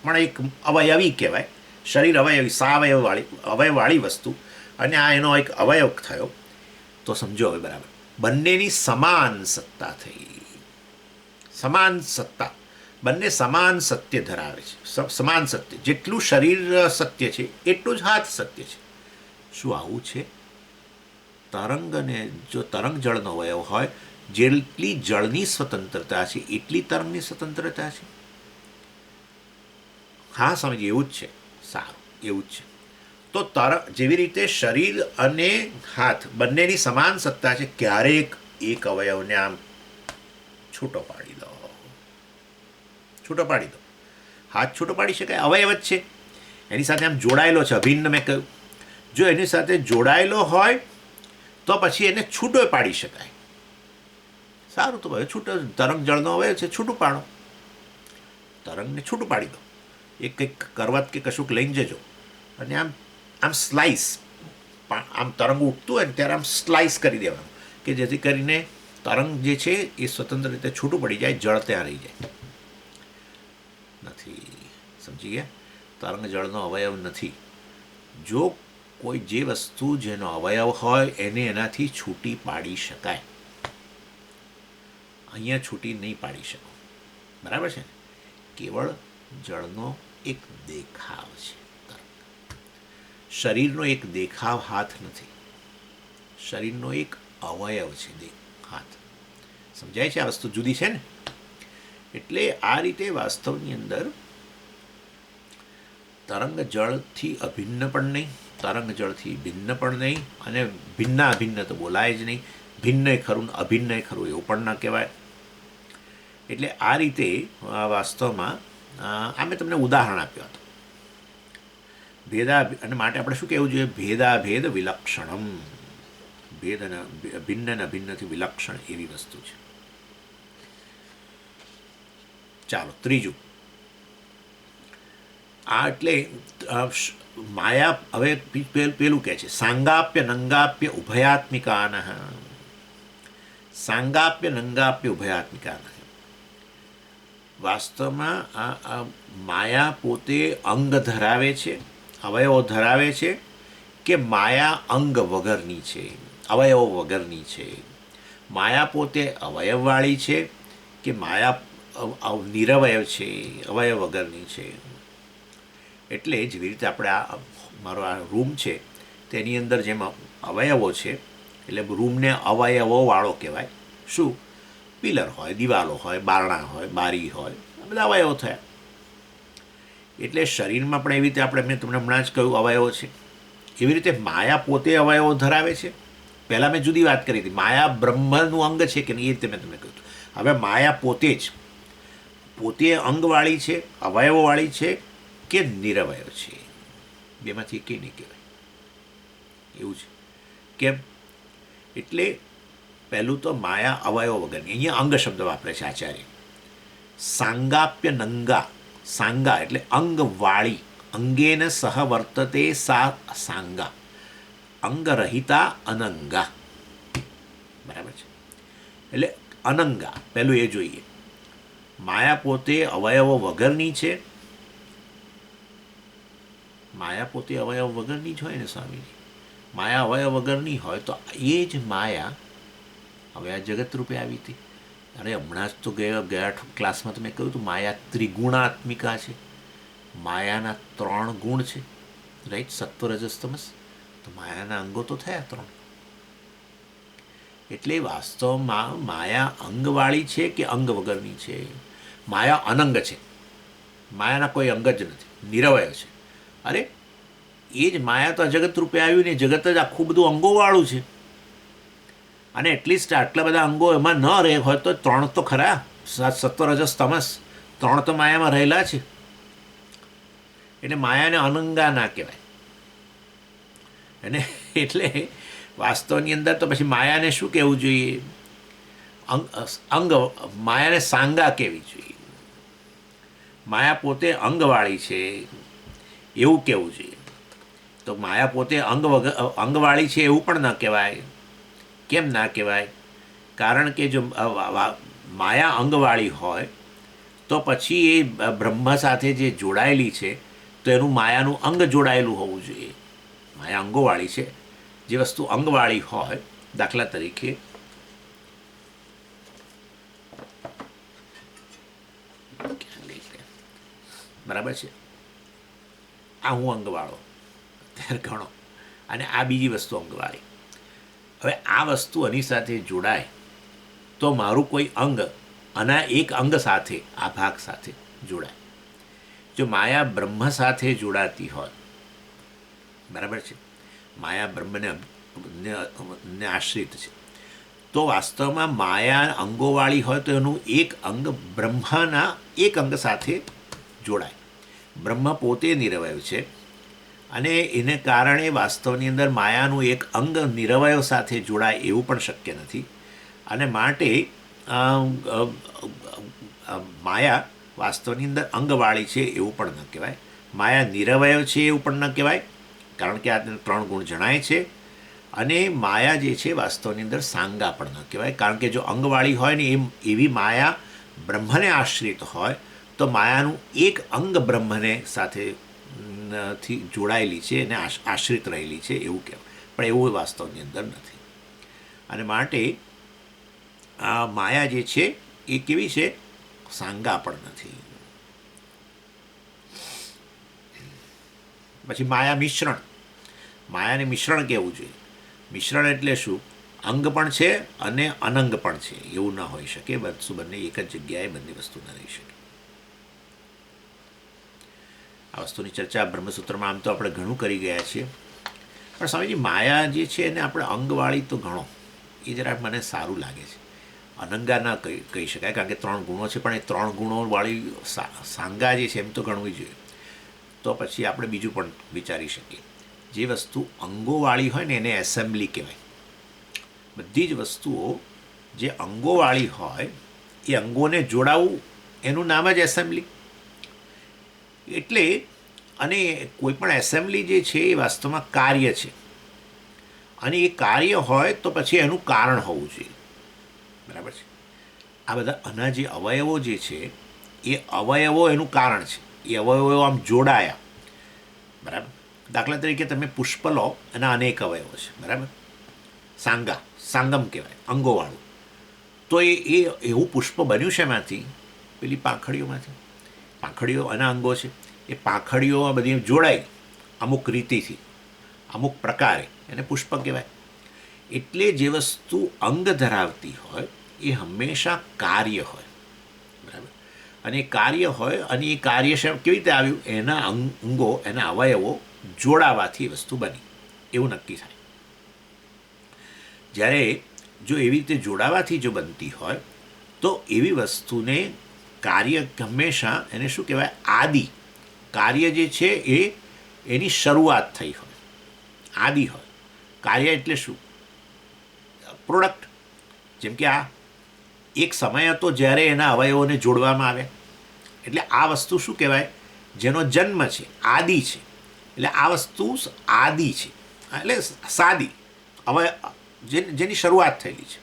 પણ એક અવયવી કહેવાય, શરીર અવયવી, અવયવવાળી વસ્તુ, અને આ એનો એક અવયવ થયો. તો સમજો હવે બરાબર, બંનેની સમાન સત્તા થઈ. સમાન સત્તા, બંને સમાન સત્ય ધરાવે છે, સમાન સત્ય. જેટલું શરીર સત્ય છે એટલું જ હાથ સત્ય છે. શું આવું છે? તરંગ અને જો તરંગ જળનો અવયવ હોય, જેટલી જળની સ્વતંત્રતા છે એટલી તરંગની સ્વતંત્રતા છે. હા સમજ, એવું જ છે. સારું, એવું જ છે. તો જેવી રીતે શરીર અને હાથ બંનેની સમાન સત્તા છે, ક્યારેક એક અવયવને આમ છૂટો પાડી દો, છૂટો પાડી દો. હાથ છૂટો પાડી શકાય, અવયવ જ છે, એની સાથે આમ જોડાયેલો છે, અભિન્ન મેં કહ્યું. જો એની સાથે જોડાયેલો હોય તો પછી એને છૂટો પાડી શકાય. સારું, તો હવે છૂટો, તરંગ જળનો અવયવ છે, છૂટું પાડો, તરંગને છૂટું પાડી દો. એક કંઈક કરવત કે કશુંક લઈને જજો અને આમ આમ સ્લાઇસ, આમ તરંગ ઉઠતું હોય ને ત્યારે આમ સ્લાઇસ કરી દેવાનું, કે જેથી કરીને તરંગ જે છે એ સ્વતંત્ર રીતે છૂટું પડી જાય, જળ ત્યાં રહી જાય. નથી, સમજી ગયા? તરંગ જળનો અવયવ નથી. જો કોઈ જે વસ્તુ જેનો અવયવ હોય એને એનાથી છૂટી પાડી શકાય, અહીંયા છૂટી નહીં પાડી શકો, બરાબર છે ને? કેવળ જળનો એક દેખાવ છે. શરીરનો એક દેખાવ હાથ નથી, શરીરનો એક અવયવ છે હાથ. સમજાય છે? આ વસ્તુ જુદી છે ને. એટલે આ રીતે વાસ્તવની અંદર તરંગ જળથી અભિન્ન પણ નહીં, તરંગ જળથી ભિન્ન પણ નહીં, અને ભિન્ના અભિન્ન તો બોલાય જ નહીં. ભિન્ન ખરું ને અભિન્ન ખરું એવું પણ ન કહેવાય. એટલે આ રીતે વાસ્તવમાં આ મેં તમને ઉદાહરણ આપ્યું હતું. અને માટે આપણે શું કહેવું જોઈએ? ભેદાભેદ વિલક્ષણમ. ભેદ અને ભિન્ન અને અભિન્નથી વિલક્ષણ એવી વસ્તુ છે. ચાલો ત્રીજું, આ એટલે માયા. હવે પેલું કહે છે સાંગાપ્ય નંગાપ્ય ઉભયાત્મિકાન. સાંગાપ્ય નંગાપ્ય ઉભયાત્મિકાન. વાસ્તવમાં આ માયા પોતે અંગ ધરાવે છે, અવયવો ધરાવે છે, કે માયા અંગ વગરની છે, અવયવો વગરની છે? માયા પોતે અવયવવાળી છે કે માયા નિરવયવ છે, અવયવ વગરની છે? એટલે જેવી રીતે આપણે મારો આ રૂમ છે તેની અંદર જેમ અવયવો છે, એટલે રૂમને અવયવોવાળો કહેવાય. શું? પિલર હોય, દિવાલો હોય, બારણા હોય, બારી હોય, આ બધા અવયવો થયા. એટલે શરીરમાં પણ એવી રીતે આપણે, મેં તમને હમણાં જ કહ્યું, અવયવો છે. એવી રીતે માયા પોતે અવયવો ધરાવે છે. પહેલાં મેં જુદી વાત કરી હતી, માયા બ્રહ્મનું અંગ છે કે નહીં, એ રીતે મેં તમને કહ્યું. હવે માયા પોતે અંગવાળી છે, અવયવોવાળી છે કે નિરવયવ છે? બેમાંથી કંઈ નહીં કહેવાય. એવું છે. કેમ? એટલે પહેલું તો માયા અવયવ વગરની. અહીંયા અંગ શબ્દ વાપરે છે આચાર્ય. સાંગાપ્ય નંગા. સાંગા એટલે અંગવાળી. અંગેન સહ વર્તતે સા સાંગા. અંગરહિતા અનંગા. બરાબર છે? એટલે અનંગા પહેલું એ જોઈએ. માયા પોતે અવયવો વગરની છે. માયા પોતે અવયવ વગરની જ હોય ને સ્વામીજી. માયા અવયવ વગરની હોય તો એ જ માયા હવે આ જગત રૂપે આવી હતી. અરે હમણાં જ તો ગયા ક્લાસમાં તો મેં કહ્યું હતું, માયા ત્રિગુણાત્મિકા છે. માયાના 3 ગુણ છે, રાઈટ? સત્વ રજસ તમસ. તો માયાના અંગો તો થયા 3. એટલે વાસ્તવમાં માયા અંગવાળી છે કે અંગ વગરની છે? માયા અનંગ છે. માયાના કોઈ અંગ જ નથી, નિરવય છે. અરે એ જ માયા તો જગત રૂપે આવ્યું ને, જગત જ આખું બધું અંગોવાળું છે. અને એટલીસ્ટ આટલા બધા અંગો એમાં ન રહે હોય તો 3 તો ખરા, સત્વ રજસ તમસ, 3 તો માયામાં રહેલા છે. એટલે માયાને અનંગા ના કહેવાય. અને એટલે વાસ્તવની અંદર તો પછી માયાને શું કહેવું જોઈએ? અંગ. માયાને સાંગા કહેવી જોઈએ. માયા પોતે અંગવાળી છે એવું કહેવું જોઈએ. તો માયા પોતે અંગવાળી છે એવું પણ ન કહેવાય. કેમ ના કહેવાય? કારણ કે જો માયા અંગવાળી હોય તો પછી એ બ્રહ્મ સાથે જે જોડાયેલી છે તો એનું માયાનું અંગ જોડાયેલું હોવું જોઈએ. માયા અંગોવાળી છે. જે વસ્તુ અંગવાળી હોય, દાખલા તરીકે બરાબર છે, આ હું અંગવાળો ત્યારે ગણો, અને આ બીજી વસ્તુ અંગવાળી. હવે આ વસ્તુ આની સાથે જોડાય તો મારું કોઈ અંગ આના એક અંગ સાથે, આ ભાગ સાથે જોડાય. જો માયા બ્રહ્મ સાથે જોડાતી હોય, બરાબર છે, માયા બ્રહ્મને આશ્રિત છે, તો વાસ્તવમાં માયા અંગોવાળી હોય તો એનું એક અંગ બ્રહ્મના એક અંગ સાથે જોડાય. બ્રહ્મ પોતે નિરવય છે અને એને કારણે વાસ્તવની અંદર માયાનું એક અંગ નિરવય સાથે જોડાય એવું પણ શક્ય નથી. અને માટે માયા વાસ્તવની અંદર અંગવાળી છે એવું પણ ન કહેવાય. માયા નિરવય છે એવું પણ ન કહેવાય, કારણ કે આ 3 ગુણ જણાય છે. અને માયા જે છે વાસ્તવની અંદર સાંગા પણ ન કહેવાય, કારણ કે જો અંગવાળી હોય ને એવી માયા બ્રહ્મને આશ્રિત હોય તો માયાનું એક અંગ બ્રહ્મને સાથે થી જોડાયેલી છે અને આશ્રિત રહેલી છે એવું કહેવાય. પણ એવું વાસ્તવની અંદર નથી. અને માટે આ માયા જે છે એ કેવી છે? સાંગા પણ નથી. પછી માયા મિશ્રણ. માયાને મિશ્રણ કહેવું જોઈએ. મિશ્રણ એટલે શું? અંગ પણ છે અને અનંગ પણ છે એવું ન હોઈ શકે. બંને એક જ જગ્યાએ બંને વસ્તુ ન રહી શકે. આ વસ્તુની ચર્ચા બ્રહ્મસૂત્રમાં આમ તો આપણે ઘણું કરી ગયા છીએ, પણ સ્વામીજી માયા જે છે એને આપણે અંગવાળી તો ઘણો, એ જરાક મને સારું લાગે છે. અનંગા ના કહી શકાય, કારણ કે 3 ગુણો છે, પણ એ 3 ગુણોવાળી સાંગા જે છે એમ તો ગણવી જોઈએ. તો પછી આપણે બીજું પણ વિચારી શકીએ. જે વસ્તુ અંગોવાળી હોય ને એને એસેમ્બલી કહેવાય. બધી જ વસ્તુઓ જે અંગોવાળી હોય એ અંગોને જોડાવવું એનું નામ જ એસેમ્બલી. એટલે અને કોઈ પણ એસેમ્બલી જે છે એ વાસ્તવમાં કાર્ય છે, અને એ કાર્ય હોય તો પછી એનું કારણ હોવું જોઈએ. બરાબર છે? આ બધા આના જે અવયવો જે છે એ અવયવો એનું કારણ છે. એ અવયવો આમ જોડાયા. બરાબર? દાખલા તરીકે તમે પુષ્પ લો, એના અનેક અવયવો છે. બરાબર? સાંગમ કહેવાય, અંગોવાળું. તો એ એવું પુષ્પ બન્યું છે એમાંથી, પેલી પાંખડીઓમાંથી. પાંખડીઓ એના અંગો છે. એ પાંખડીઓ આ બધી જોડાઈ અમુક રીતિથી, અમુક પ્રકારે, એને પુષ્પ કહેવાય. એટલે જે વસ્તુ અંગ ધરાવતી હોય એ હંમેશા કાર્ય હોય. બરાબર? અને એ કાર્ય હોય, અને એ કાર્ય કેવી રીતે આવ્યું? એના અંગો, એના અવયવો જોડાવાથી એ વસ્તુ બની એવું નક્કી થાય. જ્યારે જો એવી રીતે જોડાવાથી જો બનતી હોય તો એવી વસ્તુને કાર્ય હંમેશા એને શું કહેવાય? આદિ. કાર્ય જે છે એ એની શરૂઆત થઈ હોય, આદિ હોય. કાર્ય એટલે શું? પ્રોડક્ટ. જેમ કે આ એક સમય હતો જ્યારે એના અવયવોને જોડવામાં આવ્યા. એટલે આ વસ્તુ શું કહેવાય? જેનો જન્મ છે, આદિ છે. એટલે આ વસ્તુ આદિ છે, એટલે સાદી, જેની શરૂઆત થયેલી છે.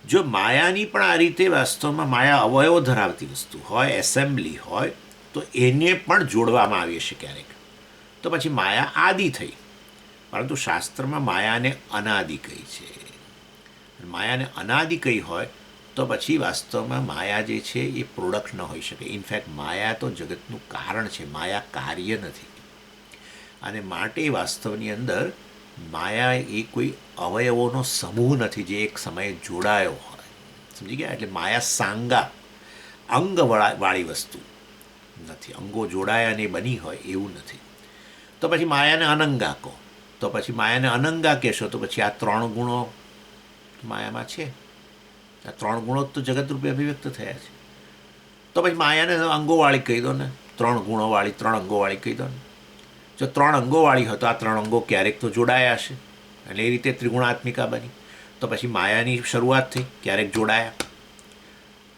જો માયાની પણ આ રીતે વાસ્તવમાં માયા અવયવો ધરાવતી વસ્તુ હોય, એસેમ્બલી હોય, તો એને પણ જોડવામાં આવી હશે ક્યારેક. તો પછી માયા આદિ થઈ. પરંતુ શાસ્ત્રમાં માયાને અનાદિ કહી છે. માયાને અનાદિ કહી હોય તો પછી વાસ્તવમાં માયા જે છે એ પ્રોડક્ટ ન હોઈ શકે. ઇનફેક્ટ માયા તો જગતનું કારણ છે, માયા કાર્ય નથી. અને માટે વાસ્તવની અંદર માયા એ કોઈ અવયવોનો સમૂહ નથી જે એક સમયે જોડાયો હોય. સમજી ગયા? એટલે માયા સાંગા, અંગવાળી વસ્તુ નથી. અંગો જોડાયા અને બની હોય એવું નથી. તો પછી માયાને અનંગા કહો. તો પછી માયાને અનંગા કહેશો તો પછી આ 3 ગુણો માયામાં છે. આ 3 ગુણો તો જગતરૂપે અભિવ્યક્ત થયા છે. તો પછી માયાને અંગોવાળી કહી દો ને, 3 ગુણોવાળી, 3 અંગોવાળી કહી દો ને. જો 3 અંગોવાળી હોય તો આ 3 અંગો ક્યારેક તો જોડાયા હશે, એટલે એ રીતે ત્રિગુણાત્મિકા બની. તો પછી માયાની શરૂઆત થઈ, ક્યારેક જોડાયા,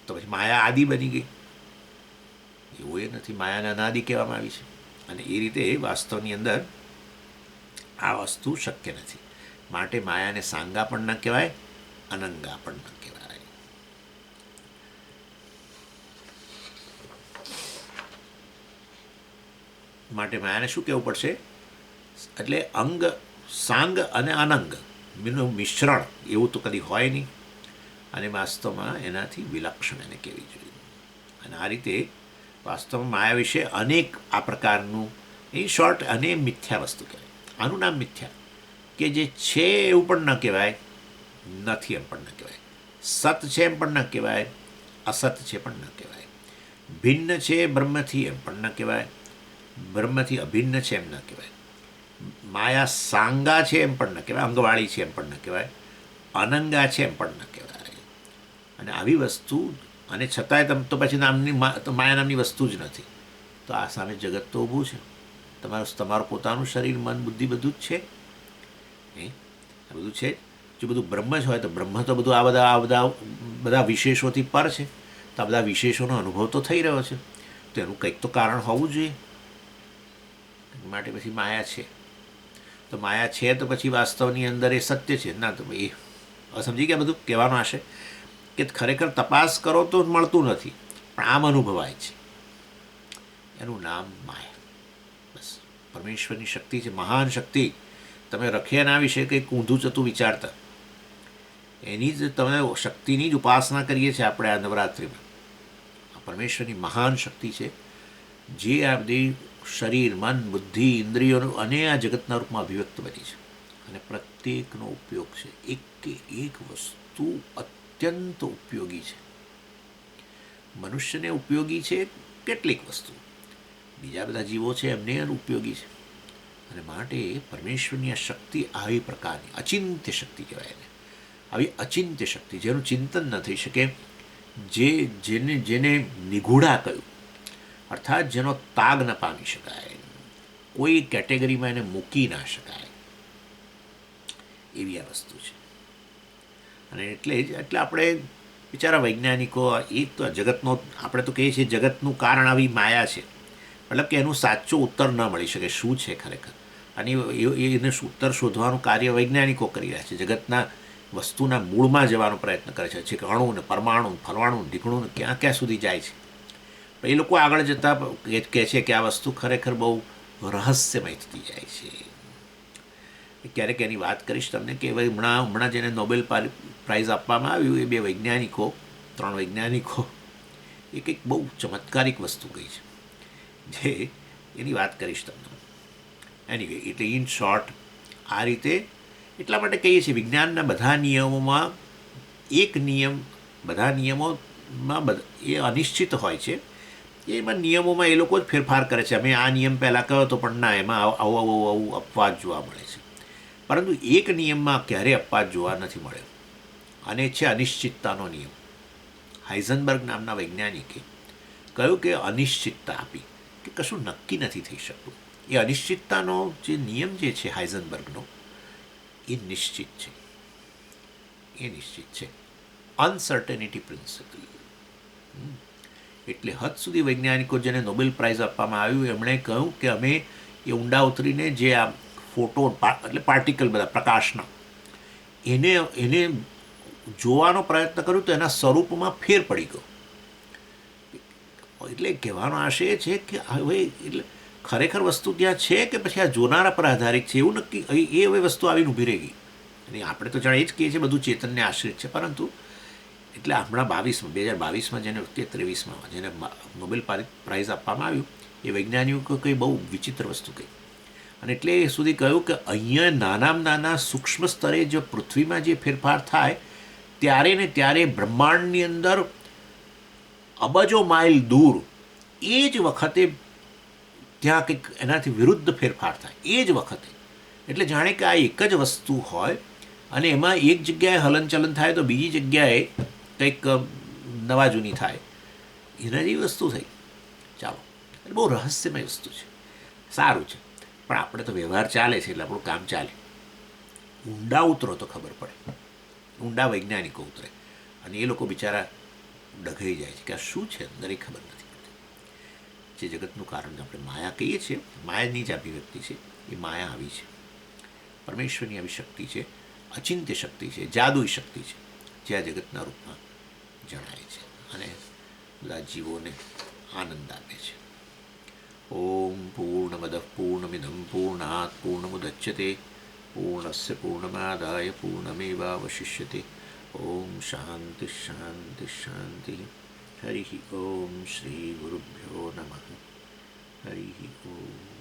તો પછી માયા આદિ બની ગઈ. એવું એ નથી. માયાને અનાદિ કહેવામાં આવી છે. અને એ રીતે વાસ્તવની અંદર આ વસ્તુ શક્ય નથી. માટે માયાને સાંગા પણ ન કહેવાય, અનંગા પણ ન કહેવાય. માટે માયાને શું કહેવું પડશે? એટલે અંગ, સાંગ અને અનંગ બેનું મિશ્રણ એવું તો કદી હોય નહીં. અને વાસ્તવમાં એનાથી વિલક્ષણ એને કહેવી જોઈએ. અને આ રીતે વાસ્તવમાં માયા વિશે અનેક આ પ્રકારનું, એ શોર્ટ અને મિથ્યા વસ્તુ કહેવાય. આનું નામ મિથ્યા, કે જે છે એવું પણ ન કહેવાય, નથી એમ પણ ન કહેવાય, સત છે એમ પણ ન કહેવાય, અસત છે પણ ન કહેવાય, ભિન્ન છે બ્રહ્મથી એમ પણ ન કહેવાય, બ્રહ્મથી અભિન્ન છે એમ ન કહેવાય, માયા સાંગા છે એમ પણ ન કહેવાય, અંગવાળી છે એમ પણ ન કહેવાય, અનંગા છે એમ પણ ન કહેવાય. અને આવી વસ્તુ, અને છતાંય તો પછી માયા નામની વસ્તુ જ નથી. તો આ સામે જગત તો ઊભું છે. તમારું પોતાનું શરીર, મન, બુદ્ધિ બધું જ છે. આ બધું છે. જો બધું બ્રહ્મ જ હોય તો બ્રહ્મ તો બધું બધા વિશેષોથી પર છે. તો આ બધા વિશેષોનો અનુભવ તો થઈ રહ્યો છે. તો એનું કંઈક તો કારણ હોવું જોઈએ. માટે પછી માયા છે. તો માયા છે તો પછી વાસ્તવની અંદર એ સત્ય છે. ના તો એ સમજી ગયા બધું કહેવાનું હશે કે ખરેખર તપાસ કરો તો મળતું નથી, પણ આમ અનુભવાય છે. એનું નામ માયા. બસ પરમેશ્વરની શક્તિ છે, મહાન શક્તિ. તમે રખ્યા ના વિશે કંઈક ઊંધું ચતું વિચારતા, એની જ તમે શક્તિની જ ઉપાસના કરીએ છીએ આપણે આ નવરાત્રિમાં. આ પરમેશ્વરની મહાન શક્તિ છે જે આ બધી શરીર, મન, બુદ્ધિ, ઇન્દ્રિયોનું અને આ જગતના રૂપમાં અભિવ્યક્ત બની છે. અને પ્રત્યેકનો ઉપયોગ છે. એક કે એક વસ્તુ અત્યંત ઉપયોગી છે. મનુષ્યને ઉપયોગી છે કેટલીક વસ્તુ, બીજા બધા જીવો છે એમને ઉપયોગી છે. અને માટે પરમેશ્વરની આ શક્તિ આવી પ્રકારની અચિંત્ય શક્તિ કહેવાય એને. આવી અચિંત્ય શક્તિ જેનું ચિંતન ન થઈ શકે, જેને નિગૂઢા કહ્યું, અર્થાત જેનો તાગ ન પામી શકાય, કોઈ કેટેગરીમાં એને મૂકી ના શકાય, એવી આ વસ્તુ છે. અને એટલે આપણે બિચારા વૈજ્ઞાનિકો એ તો જગતનો, આપણે તો કહીએ છીએ જગતનું કારણ આવી માયા છે, મતલબ કે એનું સાચો ઉત્તર ન મળી શકે શું છે ખરેખર. અને એને ઉત્તર શોધવાનું કાર્ય વૈજ્ઞાનિકો કરી રહ્યા છે. જગતના વસ્તુના મૂળમાં જવાનો પ્રયત્ન કરે છે કે અણુ ને પરમાણુ, ફલવાણું ઢીકણું ને ક્યાં ક્યાં સુધી જાય છે. પણ એ લોકો આગળ જતાં કહે છે કે આ વસ્તુ ખરેખર બહુ રહસ્યમય થતી જાય છે. ક્યારેક એની વાત કરીશ તમને કે હમણાં જેને નોબેલ પ્રાઇઝ આપવામાં આવ્યું એ 3 વૈજ્ઞાનિકો એ કંઈક બહુ ચમત્કારિક વસ્તુ કહી છે, જે એની વાત કરીશ તમને. એનીવે, એટલે ઇન શોર્ટ આ રીતે એટલા માટે કહીએ છીએ વિજ્ઞાનના બધા નિયમોમાં એક નિયમ, બધા નિયમોમાં એ અનિશ્ચિત હોય છે. એમાં નિયમોમાં એ લોકો જ ફેરફાર કરે છે. અમે આ નિયમ પહેલાં કહ્યો હતો પણ ના, એમાં આવું અપવાદ જોવા મળે છે. પરંતુ એક નિયમમાં ક્યારેય અપવાદ જોવા નથી મળ્યો, અને છે અનિશ્ચિતતાનો નિયમ. હાઇઝનબર્ગ નામના વૈજ્ઞાનિકે કહ્યું કે અનિશ્ચિતતા આપી કે કશું નક્કી નથી થઈ શકતું. એ અનિશ્ચિતતાનો જે નિયમ જે છે હાઇઝનબર્ગનો, એ નિશ્ચિત છે. Uncertainty principal. એટલે હદ સુધી વૈજ્ઞાનિકો જેને નોબેલ પ્રાઇઝ આપવામાં આવ્યું એમણે કહ્યું કે અમે એ ઊંડા ઉતરીને જે આ ફોટો એટલે પાર્ટિકલ બધા પ્રકાશના એને જોવાનો પ્રયત્ન કર્યો તો એના સ્વરૂપમાં ફેર પડી ગયો. એટલે કહેવાનો આશય છે કે હવે એટલે ખરેખર વસ્તુ ત્યાં છે કે પછી આ જોનારા પર આધારિત છે એવું નક્કી, એ હવે વસ્તુ આવીને ઊભી રહી ગઈ. અને આપણે તો જાણે એ જ કહીએ છીએ બધું ચેતનને આશ્રિત છે, પરંતુ એટલે હમણાં 2022માં જેને 23માં જેને નોબેલ પ્રાઇઝ આપવામાં આવ્યું એ વૈજ્ઞાનિકો કંઈ બહુ વિચિત્ર વસ્તુ કહી. અને એટલે એ સુધી કહ્યું કે અહીંયા નાનામાં નાના સૂક્ષ્મ સ્તરે જો પૃથ્વીમાં જે ફેરફાર થાય ત્યારે ને ત્યારે બ્રહ્માંડની અંદર અબજો માઇલ દૂર એ જ વખતે ત્યાં કંઈક એનાથી વિરુદ્ધ ફેરફાર થાય એ જ વખતે. એટલે જાણે કે આ એક જ વસ્તુ હોય અને એમાં એક જગ્યાએ હલનચલન થાય તો બીજી જગ્યાએ કંઈક નવા જૂની થાય, એના જેવી વસ્તુ થઈ. ચાલો, એટલે બહુ રહસ્યમય વસ્તુ છે. સારું છે, પણ આપણે તો વ્યવહાર ચાલે છે એટલે આપણું કામ ચાલે. ઊંડા ઉતરો તો ખબર પડે. ઊંડા વૈજ્ઞાનિકો ઉતરે અને એ લોકો બિચારા ડઘાઈ જાય છે કે આ શું છે અંદર, એ ખબર નથી પડતી. જે જગતનું કારણ આપણે માયા કહીએ છીએ, માયાની જ અભિવ્યક્તિ છે. એ માયા આવી છે, પરમેશ્વરની આવી શક્તિ છે, અચિંત્ય શક્તિ છે, જાદુઈ શક્તિ છે, જે આ જગતના રૂપમાં જણાય છે અને બધા જીવોને આનંદ આપે છે. ઓમ પૂર્ણમદ પૂર્ણમિદમ પૂર્ણાત પૂર્ણમુદચ્યતે પૂર્ણસ્ય પૂર્ણમાદાય પૂર્ણમેવાવશિષ્યતે. ઓમ શાંતિ શાંતિ શાંતિ. હરિ ઓમ શ્રી ગુરુભ્યો નમઃ. હરિ ઓમ.